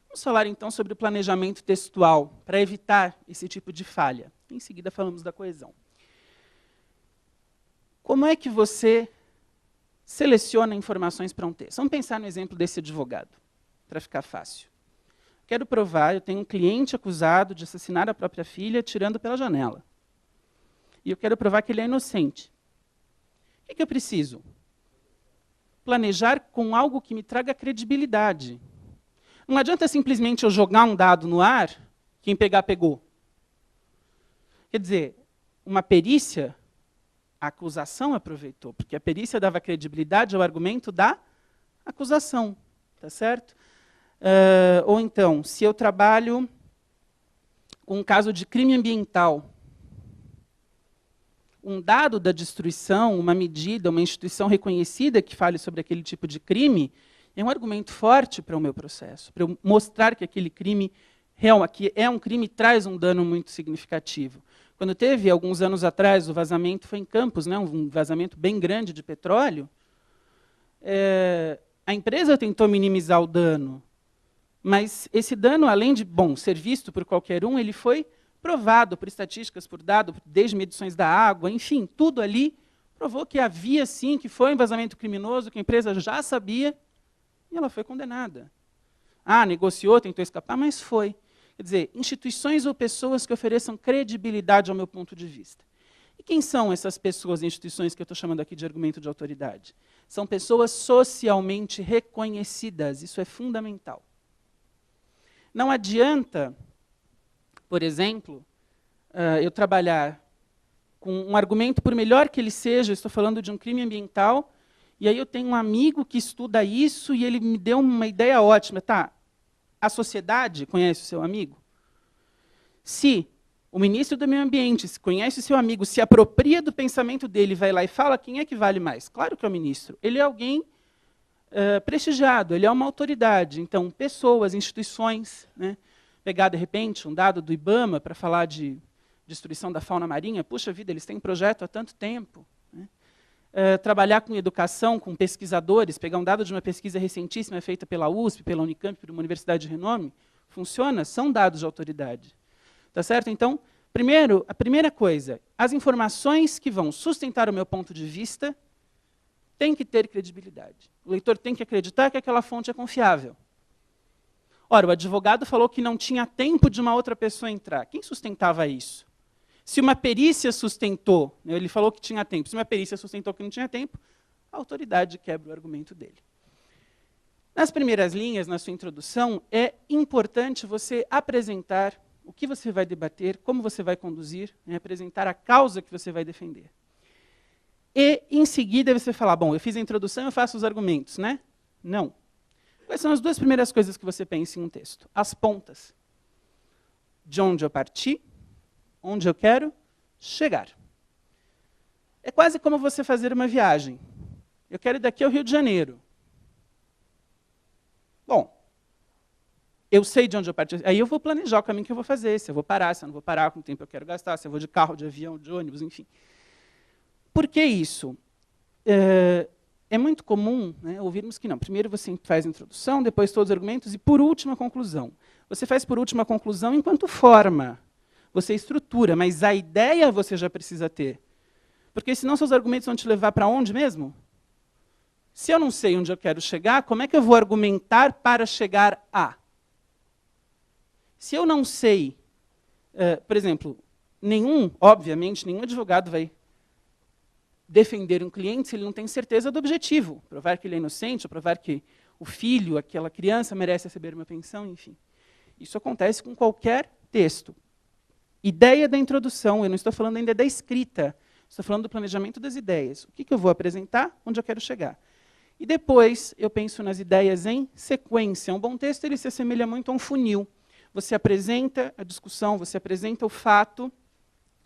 Vamos falar então sobre o planejamento textual, para evitar esse tipo de falha. Em seguida falamos da coesão. Como é que você seleciona informações para um texto? Vamos pensar no exemplo desse advogado, para ficar fácil. Quero provar, eu tenho um cliente acusado de assassinar a própria filha atirando pela janela. E eu quero provar que ele é inocente. O que eu preciso? Planejar com algo que me traga credibilidade. Não adianta simplesmente eu jogar um dado no ar, quem pegar, pegou. Quer dizer, uma perícia, a acusação aproveitou, porque a perícia dava credibilidade ao argumento da acusação, tá certo? Ou então, se eu trabalho com um caso de crime ambiental, um dado da destruição, uma medida, uma instituição reconhecida que fale sobre aquele tipo de crime, é um argumento forte para o meu processo, para eu mostrar que aquele crime que é um crime traz um dano muito significativo. Quando teve, alguns anos atrás, o vazamento foi em Campos, né, um vazamento bem grande de petróleo, a empresa tentou minimizar o dano, mas esse dano, além de ser visto por qualquer um, ele foi provado por estatísticas, por dados, desde medições da água, enfim, tudo ali provou que havia sim, que foi um vazamento criminoso, que a empresa já sabia, e ela foi condenada. Negociou, tentou escapar, mas foi. Quer dizer, instituições ou pessoas que ofereçam credibilidade ao meu ponto de vista. E quem são essas pessoas e instituições que eu estou chamando aqui de argumento de autoridade? São pessoas socialmente reconhecidas, isso é fundamental. Não adianta, por exemplo, eu trabalhar com um argumento, por melhor que ele seja, eu estou falando de um crime ambiental, e aí eu tenho um amigo que estuda isso e ele me deu uma ideia ótima. Tá, a sociedade conhece o seu amigo? Se o ministro do Meio Ambiente conhece o seu amigo, se apropria do pensamento dele, vai lá e fala, quem é que vale mais? Claro que é o ministro. Ele é alguém prestigiado, ele é uma autoridade. Então, pessoas, instituições, né? Pegar, de repente, um dado do IBAMA para falar de destruição da fauna marinha, puxa vida, eles têm um projeto há tanto tempo. Né? Trabalhar com educação, com pesquisadores, pegar um dado de uma pesquisa recentíssima feita pela USP, pela Unicamp, por uma universidade de renome, funciona, são dados de autoridade. Tá certo? Então, a primeira coisa, as informações que vão sustentar o meu ponto de vista têm que ter credibilidade. O leitor tem que acreditar que aquela fonte é confiável. Ora, o advogado falou que não tinha tempo de uma outra pessoa entrar. Quem sustentava isso? Se uma perícia sustentou, ele falou que tinha tempo, se uma perícia sustentou que não tinha tempo, a autoridade quebra o argumento dele. Nas primeiras linhas, na sua introdução, é importante você apresentar o que você vai debater, como você vai conduzir, né, apresentar a causa que você vai defender. E, em seguida, você falar, bom, eu fiz a introdução, eu faço os argumentos, né? Não. Quais são as duas primeiras coisas que você pensa em um texto? As pontas. De onde eu parti, onde eu quero chegar. É quase como você fazer uma viagem. Eu quero ir daqui ao Rio de Janeiro. Bom, eu sei de onde eu parti. Aí eu vou planejar o caminho que eu vou fazer, se eu vou parar, se eu não vou parar, quanto tempo eu quero gastar, se eu vou de carro, de avião, de ônibus, enfim. Por que isso? É muito comum, né, ouvirmos que não. Primeiro você faz a introdução, depois todos os argumentos e, por último, a conclusão. Você faz, por último, a conclusão enquanto forma. Você estrutura, mas a ideia você já precisa ter. Porque senão seus argumentos vão te levar para onde mesmo? Se eu não sei onde eu quero chegar, como é que eu vou argumentar para chegar a? Se eu não sei, por exemplo, obviamente, nenhum advogado vai defender um cliente se ele não tem certeza do objetivo. Provar que ele é inocente, ou provar que o filho, aquela criança, merece receber uma pensão, enfim. Isso acontece com qualquer texto. Ideia da introdução, eu não estou falando ainda da escrita, estou falando do planejamento das ideias. O que eu vou apresentar, onde eu quero chegar. E depois eu penso nas ideias em sequência. Um bom texto ele se assemelha muito a um funil. Você apresenta a discussão, você apresenta o fato,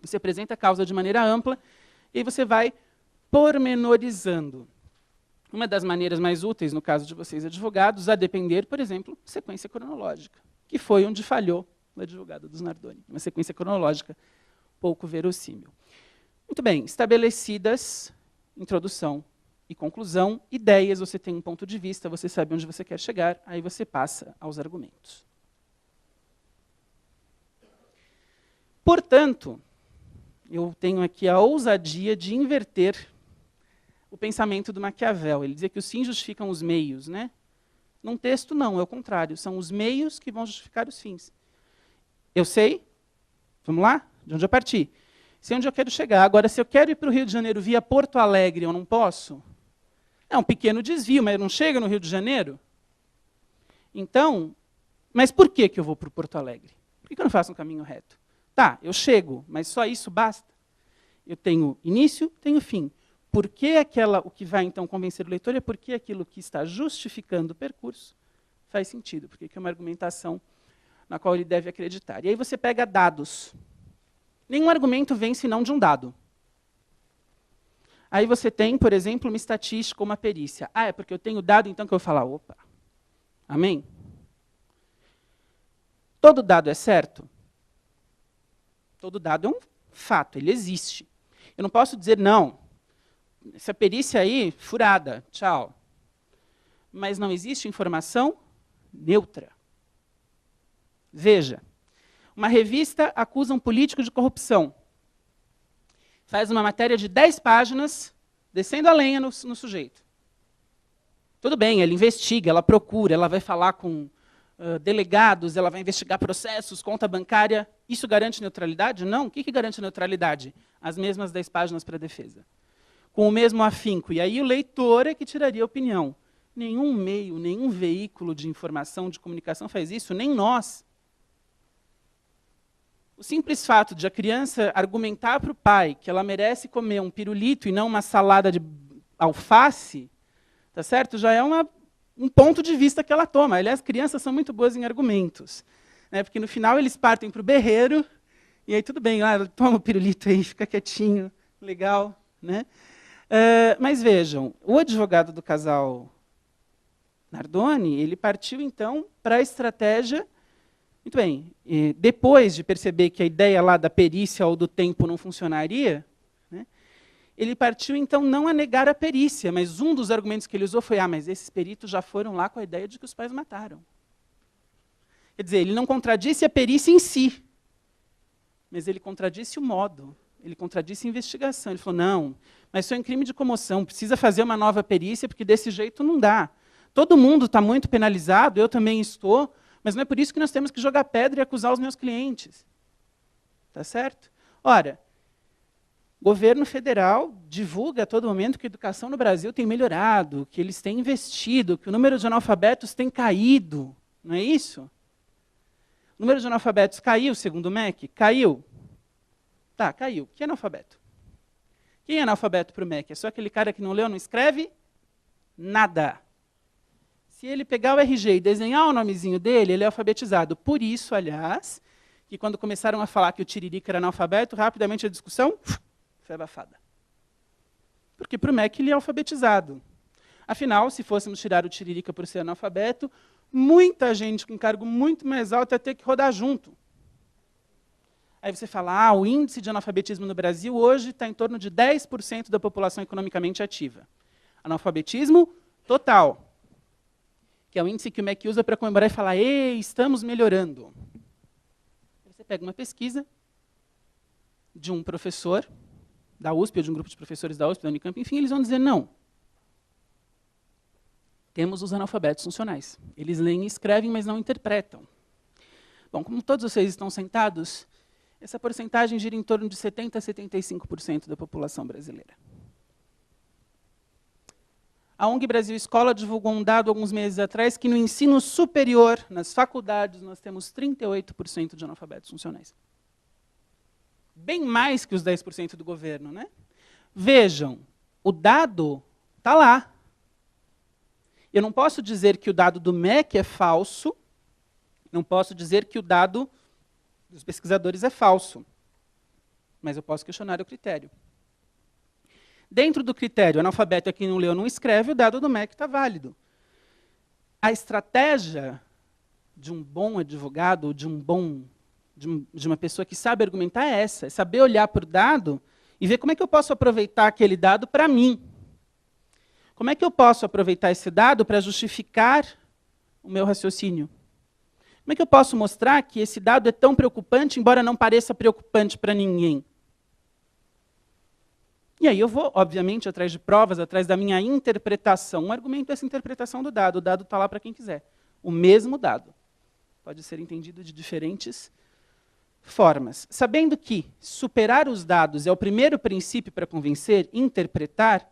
você apresenta a causa de maneira ampla, e aí você vai pormenorizando. Uma das maneiras mais úteis, no caso de vocês advogados, a depender, por exemplo, sequência cronológica, que foi onde falhou o advogado dos Nardoni. Uma sequência cronológica pouco verossímil. Muito bem, estabelecidas introdução e conclusão, ideias, você tem um ponto de vista, você sabe onde você quer chegar, aí você passa aos argumentos. Portanto, eu tenho aqui a ousadia de inverter o pensamento do Maquiavel. Ele dizia que os fins justificam os meios, né? Num texto, não, é o contrário. São os meios que vão justificar os fins. Eu sei, vamos lá? De onde eu parti. Sei onde eu quero chegar. Agora, se eu quero ir para o Rio de Janeiro via Porto Alegre, eu não posso? É um pequeno desvio, mas não chega no Rio de Janeiro? Então, mas por que eu vou para o Porto Alegre? Por que eu não faço um caminho reto? Tá, eu chego, mas só isso basta? Eu tenho início, tenho fim. Por que o que vai, então, convencer o leitor é porque aquilo que está justificando o percurso faz sentido, porque é uma argumentação na qual ele deve acreditar. E aí você pega dados. Nenhum argumento vem senão de um dado. Aí você tem, por exemplo, uma estatística ou uma perícia. Ah, é porque eu tenho dado, então que eu vou falar, opa, amém? Todo dado é certo? Todo dado é um fato, ele existe. Eu não posso dizer, não, essa perícia aí, furada, tchau. Mas não existe informação neutra. Veja, uma revista acusa um político de corrupção. Faz uma matéria de 10 páginas, descendo a lenha no sujeito. Tudo bem, ela investiga, ela procura, ela vai falar com delegados, ela vai investigar processos, conta bancária. Isso garante neutralidade? Não. O que garante neutralidade? As mesmas 10 páginas para a defesa. Com o mesmo afinco. E aí o leitor é que tiraria a opinião. Nenhum meio, nenhum veículo de informação, de comunicação faz isso, nem nós. O simples fato de a criança argumentar para o pai que ela merece comer um pirulito e não uma salada de alface, tá certo? Já é um ponto de vista que ela toma. Aliás, crianças são muito boas em argumentos, né? Porque no final eles partem para o berreiro, e aí tudo bem, toma o pirulito aí, fica quietinho, legal, né? Mas vejam, o advogado do casal Nardoni, ele partiu então para a estratégia. Muito bem, depois de perceber que a ideia lá da perícia ou do tempo não funcionaria, né, ele partiu, então, não a negar a perícia, mas um dos argumentos que ele usou foi, mas esses peritos já foram lá com a ideia de que os pais mataram. Quer dizer, ele não contradisse a perícia em si, mas ele contradisse o modo, ele contradisse a investigação. Ele falou, não, mas isso é um crime de comoção, precisa fazer uma nova perícia, porque desse jeito não dá. Todo mundo está muito penalizado, eu também estou, mas não é por isso que nós temos que jogar pedra e acusar os meus clientes. Tá certo? Ora, o governo federal divulga a todo momento que a educação no Brasil tem melhorado, que eles têm investido, que o número de analfabetos tem caído. Não é isso? O número de analfabetos caiu, segundo o MEC? Caiu. Tá, caiu. Que é analfabeto? Quem é analfabeto para o MEC? É só aquele cara que não leu, não escreve nada. Se ele pegar o RG e desenhar o nomezinho dele, ele é alfabetizado. Por isso, aliás, que quando começaram a falar que o Tiririca era analfabeto, rapidamente a discussão foi abafada. Porque para o MEC ele é alfabetizado. Afinal, se fôssemos tirar o Tiririca por ser analfabeto, muita gente com cargo muito mais alto ia ter que rodar junto. Aí você fala, o índice de analfabetismo no Brasil hoje está em torno de 10% da população economicamente ativa. Analfabetismo total, que é o índice que o MEC usa para comemorar e falar, ei, estamos melhorando. Você pega uma pesquisa de um professor da USP, ou de um grupo de professores da USP, da Unicamp, enfim, eles vão dizer, não. Temos os analfabetos funcionais. Eles leem e escrevem, mas não interpretam. Bom, como todos vocês estão sentados, essa porcentagem gira em torno de 70% a 75% da população brasileira. A ONG Brasil Escola divulgou um dado alguns meses atrás que no ensino superior, nas faculdades, nós temos 38% de analfabetos funcionais. Bem mais que os 10% do governo, né? Vejam, o dado está lá. Eu não posso dizer que o dado do MEC é falso, não posso dizer que o dado dos pesquisadores é falso, mas eu posso questionar o critério. Dentro do critério, analfabeto é quem não leu ou não escreve, o dado do MEC está válido. A estratégia de um bom advogado, de uma pessoa que sabe argumentar é essa, é saber olhar para o dado e ver como é que eu posso aproveitar aquele dado para mim. Como é que eu posso aproveitar esse dado para justificar o meu raciocínio? Como é que eu posso mostrar que esse dado é tão preocupante, embora não pareça preocupante para ninguém? E aí eu vou, obviamente, atrás de provas, atrás da minha interpretação. Um argumento é essa interpretação do dado. O dado está lá para quem quiser. O mesmo dado. Pode ser entendido de diferentes formas. Sabendo que superar os dados é o primeiro princípio para convencer, interpretar,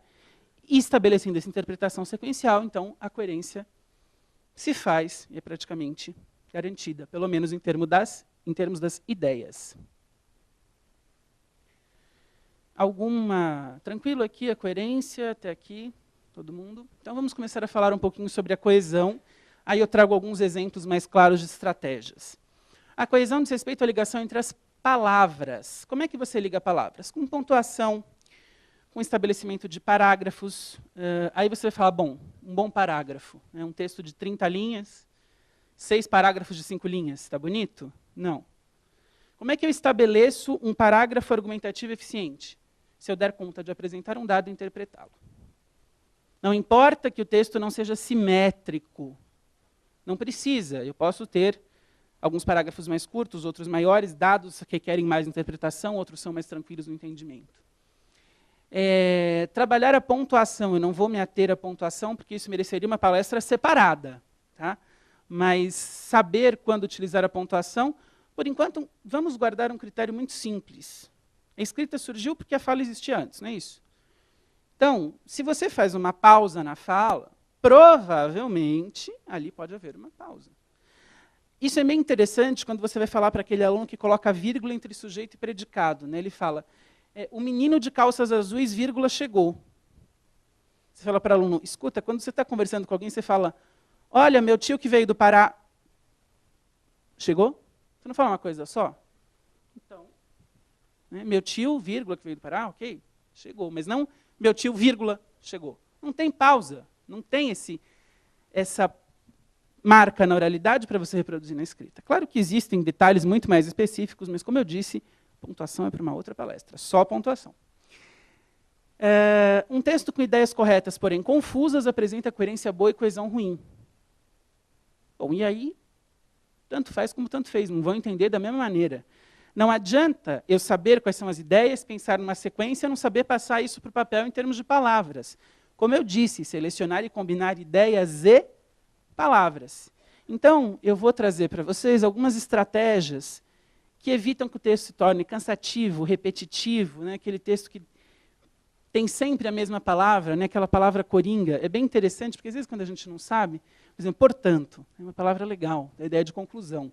e estabelecendo essa interpretação sequencial, então a coerência se faz e é praticamente garantida, pelo menos em termos das ideias. Tranquilo aqui a coerência, até aqui, todo mundo? Então vamos começar a falar um pouquinho sobre a coesão. Aí eu trago alguns exemplos mais claros de estratégias. A coesão diz respeito à ligação entre as palavras. Como é que você liga palavras? Com pontuação, com estabelecimento de parágrafos. Aí você vai falar, bom, um bom parágrafo. É um texto de 30 linhas, 6 parágrafos de 5 linhas. Está bonito? Não. Como é que eu estabeleço um parágrafo argumentativo eficiente? Se eu der conta de apresentar um dado e interpretá-lo. Não importa que o texto não seja simétrico. Não precisa. Eu posso ter alguns parágrafos mais curtos, outros maiores, dados que querem mais interpretação, outros são mais tranquilos no entendimento. Trabalhar a pontuação, eu não vou me ater à pontuação, porque isso mereceria uma palestra separada. Tá? Mas saber quando utilizar a pontuação, por enquanto, vamos guardar um critério muito simples. A escrita surgiu porque a fala existia antes, não é isso? Então, se você faz uma pausa na fala, provavelmente ali pode haver uma pausa. Isso é bem interessante quando você vai falar para aquele aluno que coloca vírgula entre sujeito e predicado. Né? Ele fala, o menino de calças azuis, vírgula, chegou. Você fala para o aluno, escuta, quando você está conversando com alguém, você fala, olha, meu tio que veio do Pará, chegou? Você não fala uma coisa só? Então, né, meu tio, vírgula, que veio do Pará, ok, chegou. Mas não meu tio, vírgula, chegou. Não tem pausa, não tem essa marca na oralidade para você reproduzir na escrita. Claro que existem detalhes muito mais específicos, mas, como eu disse, pontuação é para uma outra palestra, só pontuação. Um texto com ideias corretas, porém confusas, apresenta coerência boa e coesão ruim. Bom, e aí, tanto faz como tanto fez, não vão entender da mesma maneira. Não adianta eu saber quais são as ideias, pensar numa sequência, não saber passar isso para o papel em termos de palavras. Como eu disse, selecionar e combinar ideias e palavras. Então, eu vou trazer para vocês algumas estratégias que evitam que o texto se torne cansativo, repetitivo, né? Aquele texto que tem sempre a mesma palavra, né? Aquela palavra coringa. É bem interessante, porque às vezes quando a gente não sabe, por exemplo, portanto, é uma palavra legal, a ideia de conclusão.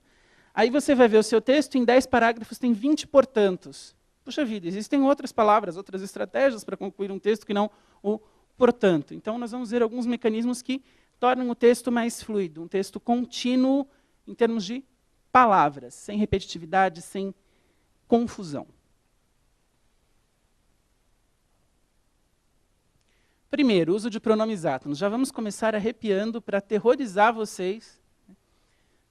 Aí você vai ver o seu texto, em 10 parágrafos tem 20 portantos. Puxa vida, existem outras palavras, outras estratégias para concluir um texto que não o portanto. Então, nós vamos ver alguns mecanismos que tornam o texto mais fluido, um texto contínuo em termos de palavras, sem repetitividade, sem confusão. Primeiro, uso de pronomes átonos. Já vamos começar arrepiando para aterrorizar vocês.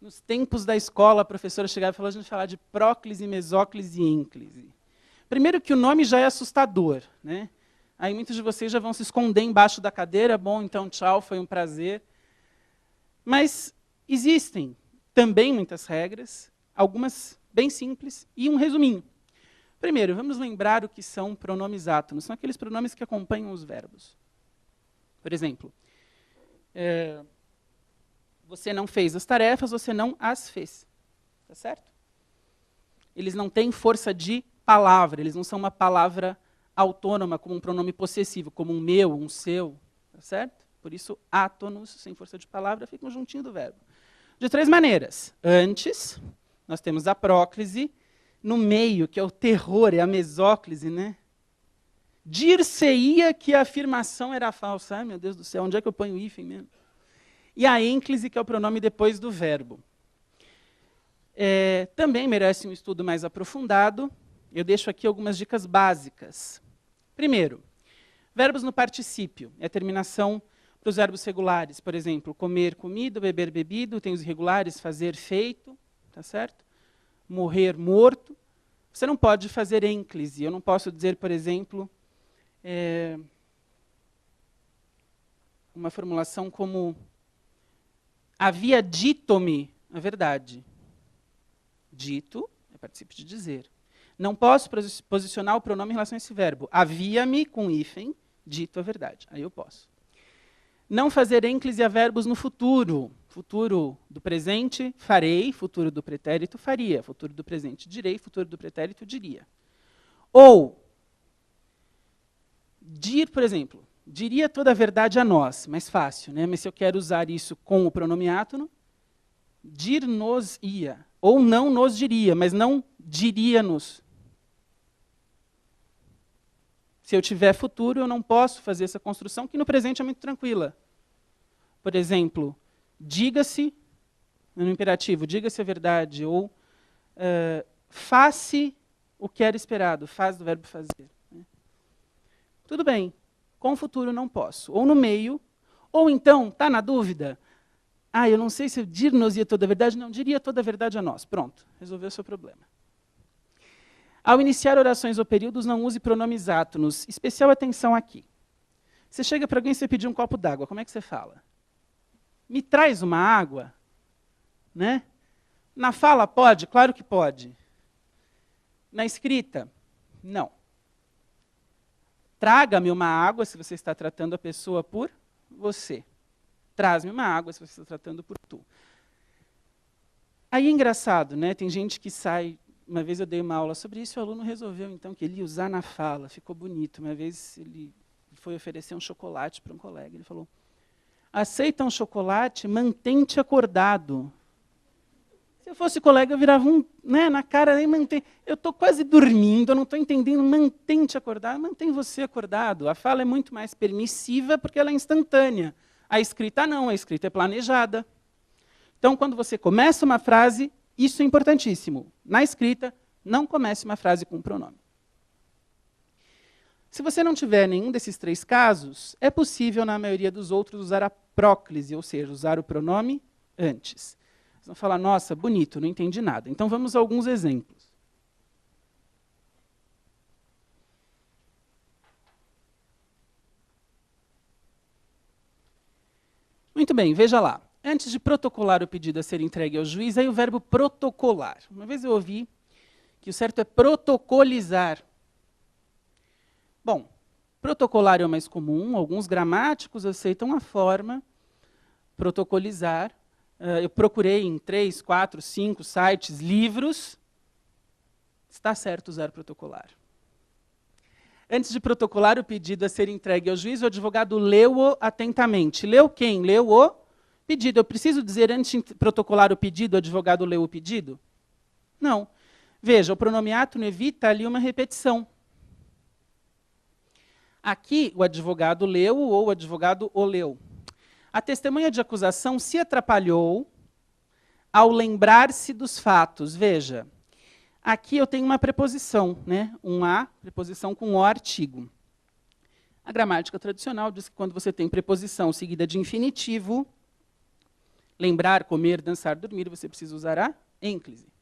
Nos tempos da escola, a professora chegava e falou, a gente falar de próclise, mesóclise e ênclise. Primeiro que o nome já é assustador, né? Aí muitos de vocês já vão se esconder embaixo da cadeira. Bom, então tchau, foi um prazer. Mas existem também muitas regras, algumas bem simples, e um resuminho. Primeiro, vamos lembrar o que são pronomes átonos. São aqueles pronomes que acompanham os verbos. Por exemplo, você não fez as tarefas, você não as fez. Tá certo? Eles não têm força de palavra, eles não são uma palavra autônoma, como um pronome possessivo, como um meu, um seu. Tá certo? Por isso, átonos, sem força de palavra, ficam juntinho do verbo. De 3 maneiras. Antes, nós temos a próclise. No meio, que é o terror, é a mesóclise, né? Dir-se-ia que a afirmação era falsa. Ai, meu Deus do céu, onde é que eu ponho o hífen mesmo? E a ênclise, que é o pronome depois do verbo. Também merece um estudo mais aprofundado. Eu deixo aqui algumas dicas básicas. Primeiro, verbos no particípio. É a terminação para os verbos regulares. Por exemplo, comer, comido, beber, bebido. Tem os irregulares, fazer, feito. Tá certo? Morrer, morto. Você não pode fazer ênclise. Eu não posso dizer, por exemplo, uma formulação como havia dito-me a verdade. Dito é particípio de dizer. Não posso posicionar o pronome em relação a esse verbo. Havia-me, com hífen, dito a verdade. Aí eu posso. Não fazer ênclise a verbos no futuro. Futuro do presente, farei. Futuro do pretérito, faria. Futuro do presente, direi. Futuro do pretérito, diria. Ou, por exemplo, diria toda a verdade a nós. Mais fácil, né? Mas se eu quero usar isso com o pronome átono, dir-nos-ia. Ou não nos diria, mas não diria-nos. Se eu tiver futuro, eu não posso fazer essa construção, que no presente é muito tranquila. Por exemplo, diga-se, no imperativo, diga-se a verdade, ou faça o que era esperado, faz do verbo fazer. Né? Tudo bem, com o futuro não posso. Ou no meio, ou então, está na dúvida? Eu não sei se eu dir-nos-ia toda a verdade, não, diria toda a verdade a nós. Pronto, resolveu o seu problema. Ao iniciar orações ou períodos, não use pronomes átonos. Especial atenção aqui. Você chega para alguém e você pedir um copo d'água, como é que você fala? Me traz uma água? Né? Na fala, pode? Claro que pode. Na escrita, não. Traga-me uma água, se você está tratando a pessoa por você. Traz-me uma água, se você está tratando por tu. Aí é engraçado, né? Tem gente que sai... Uma vez eu dei uma aula sobre isso e o aluno resolveu, então, que ele ia usar na fala. Ficou bonito. Uma vez ele foi oferecer um chocolate para um colega. Ele falou, aceita um chocolate, mantém-te acordado. Se eu fosse colega, eu virava na cara, eu estou quase dormindo, eu não estou entendendo, mantém-te acordado. Mantém você acordado. A fala é muito mais permissiva porque ela é instantânea. A escrita não, a escrita é planejada. Então, quando você começa uma frase, isso é importantíssimo. Na escrita, não comece uma frase com um pronome. Se você não tiver nenhum desses 3 casos, é possível, na maioria dos outros, usar a próclise, ou seja, usar o pronome antes. Vocês vão falar, nossa, bonito, não entendi nada. Então, vamos a alguns exemplos. Muito bem, veja lá. Antes de protocolar o pedido a ser entregue ao juiz, aí o verbo protocolar. Uma vez eu ouvi que o certo é protocolizar. Bom, protocolar é o mais comum, alguns gramáticos aceitam a forma protocolizar. Eu procurei em 3, 4, 5 sites, livros. Está certo usar protocolar. Antes de protocolar o pedido a ser entregue ao juiz, o advogado leu-o atentamente. Leu quem? Leu o pedido. Eu preciso dizer, antes de protocolar o pedido, o advogado leu o pedido? Não. Veja, o pronome átono evita ali uma repetição. Aqui, o advogado leu ou o advogado o leu. A testemunha de acusação se atrapalhou ao lembrar-se dos fatos. Veja, aqui eu tenho uma preposição, né? Um a, preposição com o artigo. A gramática tradicional diz que quando você tem preposição seguida de infinitivo, lembrar, comer, dançar, dormir, você precisa usar a ênclise.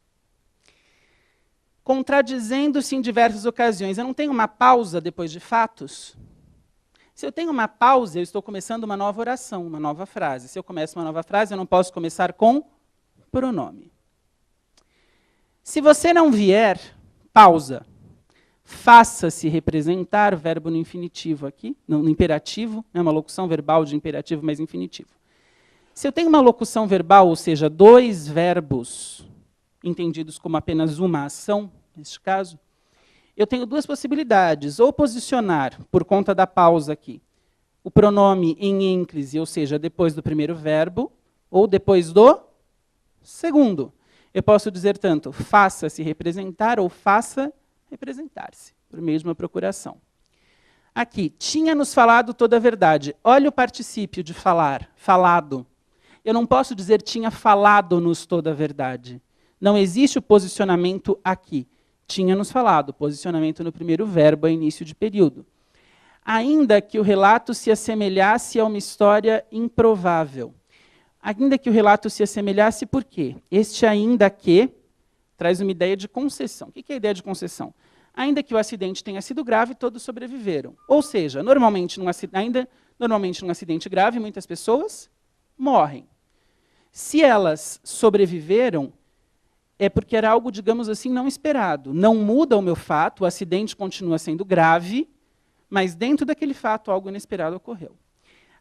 Contradizendo-se em diversas ocasiões. Eu não tenho uma pausa depois de fatos? Se eu tenho uma pausa, eu estou começando uma nova oração, uma nova frase. Se eu começo uma nova frase, eu não posso começar com pronome. Se você não vier, pausa. Faça-se representar, verbo no infinitivo aqui, no imperativo, é uma locução verbal de imperativo, mas infinitivo. Se eu tenho uma locução verbal, ou seja, dois verbos entendidos como apenas uma ação, neste caso, eu tenho duas possibilidades. Ou posicionar, por conta da pausa aqui, o pronome em ênclise, ou seja, depois do primeiro verbo, ou depois do segundo. Eu posso dizer tanto faça-se representar ou faça representar-se, por meio de uma procuração. Aqui, tinha-nos falado toda a verdade. Olha o particípio de falar, falado. Eu não posso dizer tinha falado-nos toda a verdade. Não existe o posicionamento aqui. Tinha-nos falado, posicionamento no primeiro verbo, a início de período. Ainda que o relato se assemelhasse a uma história improvável. Ainda que o relato se assemelhasse, por quê? Este ainda que traz uma ideia de concessão. O que é a ideia de concessão? Ainda que o acidente tenha sido grave, todos sobreviveram. Ou seja, normalmente num acidente grave, muitas pessoas morrem. Se elas sobreviveram, é porque era algo, digamos assim, não esperado. Não muda o meu fato, o acidente continua sendo grave, mas dentro daquele fato algo inesperado ocorreu.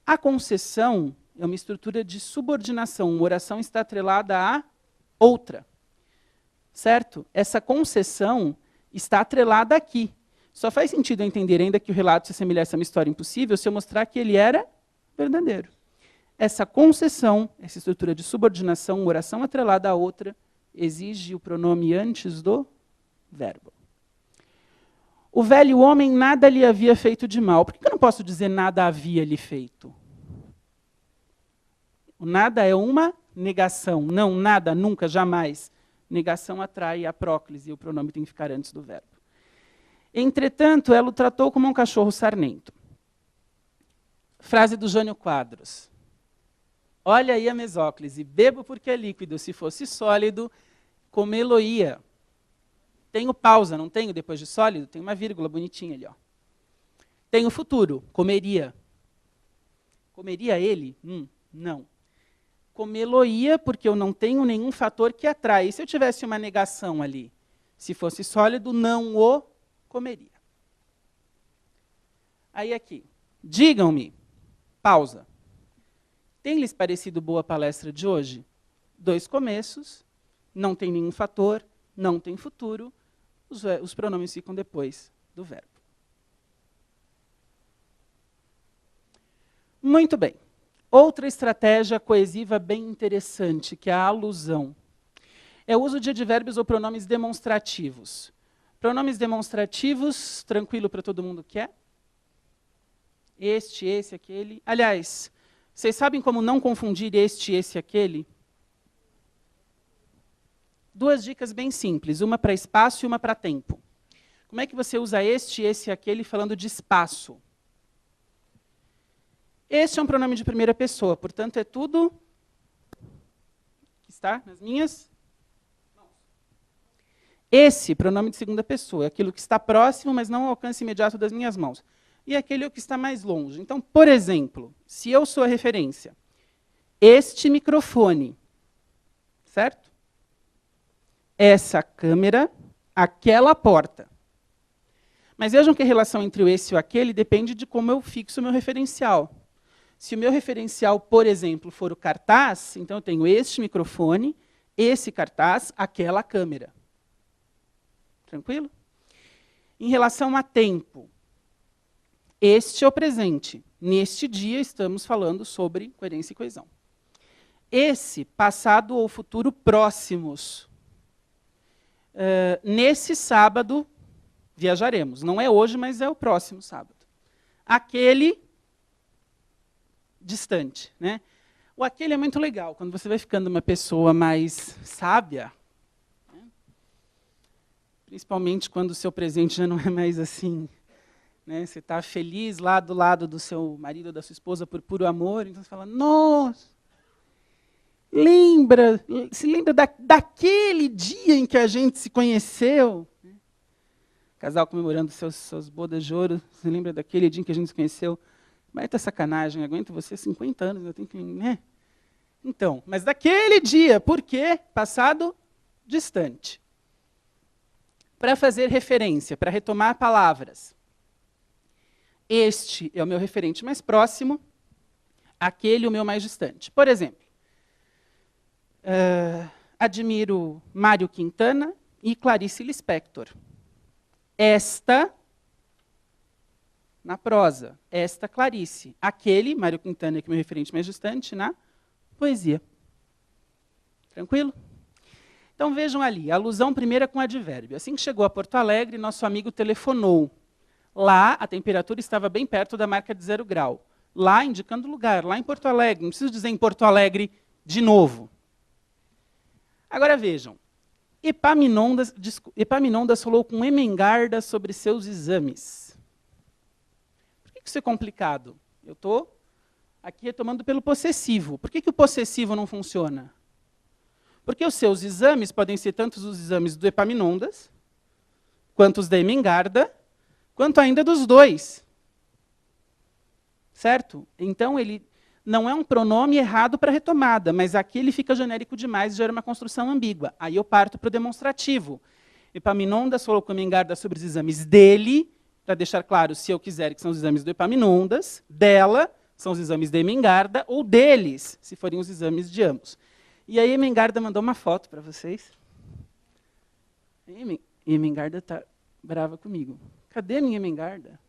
A concessão é uma estrutura de subordinação. Uma oração está atrelada a outra. Certo? Essa concessão está atrelada aqui. Só faz sentido eu entender ainda que o relato se assemelhasse a uma história impossível se eu mostrar que ele era verdadeiro. Essa concessão, essa estrutura de subordinação, uma oração atrelada a outra, exige o pronome antes do verbo. O velho homem nada lhe havia feito de mal. Por que eu não posso dizer nada havia lhe feito? O nada é uma negação. Não, nada, nunca, jamais. Negação atrai a próclise, e o pronome tem que ficar antes do verbo. Entretanto, ela o tratou como um cachorro sarnento. Frase do Jânio Quadros. Olha aí a mesóclise. Bebo porque é líquido. Se fosse sólido, comê-lo-ia. Tenho pausa, não tenho depois de sólido? Tem uma vírgula bonitinha ali. Ó. Tenho futuro. Comeria. Comeria ele? Não. Comê-lo-ia porque eu não tenho nenhum fator que atrai. E se eu tivesse uma negação ali? Se fosse sólido, não o comeria. Aí aqui. Digam-me. Pausa. Tem-lhes parecido boa a palestra de hoje? Dois começos, não tem nenhum fator, não tem futuro, os pronomes ficam depois do verbo. Muito bem. Outra estratégia coesiva bem interessante, que é a alusão. É o uso de advérbios ou pronomes demonstrativos. Pronomes demonstrativos, tranquilo para todo mundo que é? Este, esse, aquele. Aliás, vocês sabem como não confundir este, esse e aquele? Duas dicas bem simples, uma para espaço e uma para tempo. Como é que você usa este, esse e aquele falando de espaço? Este é um pronome de primeira pessoa, portanto, é tudo que está nas minhas mãos. Esse, pronome de segunda pessoa, é aquilo que está próximo, mas não ao alcance imediato das minhas mãos. E aquele é o que está mais longe. Então, por exemplo, se eu sou a referência, este microfone, certo? Essa câmera, aquela porta. Mas vejam que a relação entre o esse e o aquele depende de como eu fixo o meu referencial. Se o meu referencial, por exemplo, for o cartaz, então eu tenho este microfone, esse cartaz, aquela câmera. Tranquilo? Em relação a tempo, este é o presente. Neste dia estamos falando sobre coerência e coesão. Esse, passado ou futuro próximos. nesse sábado viajaremos. Não é hoje, mas é o próximo sábado. Aquele distante, né? O aquele é muito legal, quando você vai ficando uma pessoa mais sábia, né? Principalmente quando o seu presente já não é mais assim, né? Você está feliz lá do lado do seu marido ou da sua esposa por puro amor, então você fala, nossa, se lembra daquele dia em que a gente se conheceu? Casal comemorando suas bodas de ouro, se lembra daquele dia em que a gente se conheceu? Baita sacanagem, aguento você 50 anos, eu tenho que... né? Então, mas daquele dia, por quê? Passado distante. Para fazer referência, para retomar palavras. Este é o meu referente mais próximo, aquele o meu mais distante. Por exemplo, admiro Mário Quintana e Clarice Lispector. Esta, na prosa, esta Clarice. Aquele, Mário Quintana, que é o meu referente mais distante, na poesia. Tranquilo? Então vejam ali, a alusão primeira com advérbio. Assim que chegou a Porto Alegre, nosso amigo telefonou. Lá, a temperatura estava bem perto da marca de 0 grau. Lá, indicando o lugar, lá em Porto Alegre. Não preciso dizer em Porto Alegre de novo. Agora vejam. Epaminondas falou com Emengarda sobre seus exames. Por que isso é complicado? Eu estou aqui retomando pelo possessivo. Por que o possessivo não funciona? Porque os seus exames podem ser tanto os exames do Epaminondas, quanto os da Emengarda, quanto ainda dos dois. Certo? Então, ele não é um pronome errado para retomada, mas aqui ele fica genérico demais e gera uma construção ambígua. Aí eu parto para o demonstrativo. Epaminondas falou com Emengarda sobre os exames dele, para deixar claro, se eu quiser, que são os exames do Epaminondas, dela, são os exames da Emengarda, ou deles, se forem os exames de ambos. E aí Emengarda mandou uma foto para vocês. E Emengarda está brava comigo. Cadê a minha Emengarda?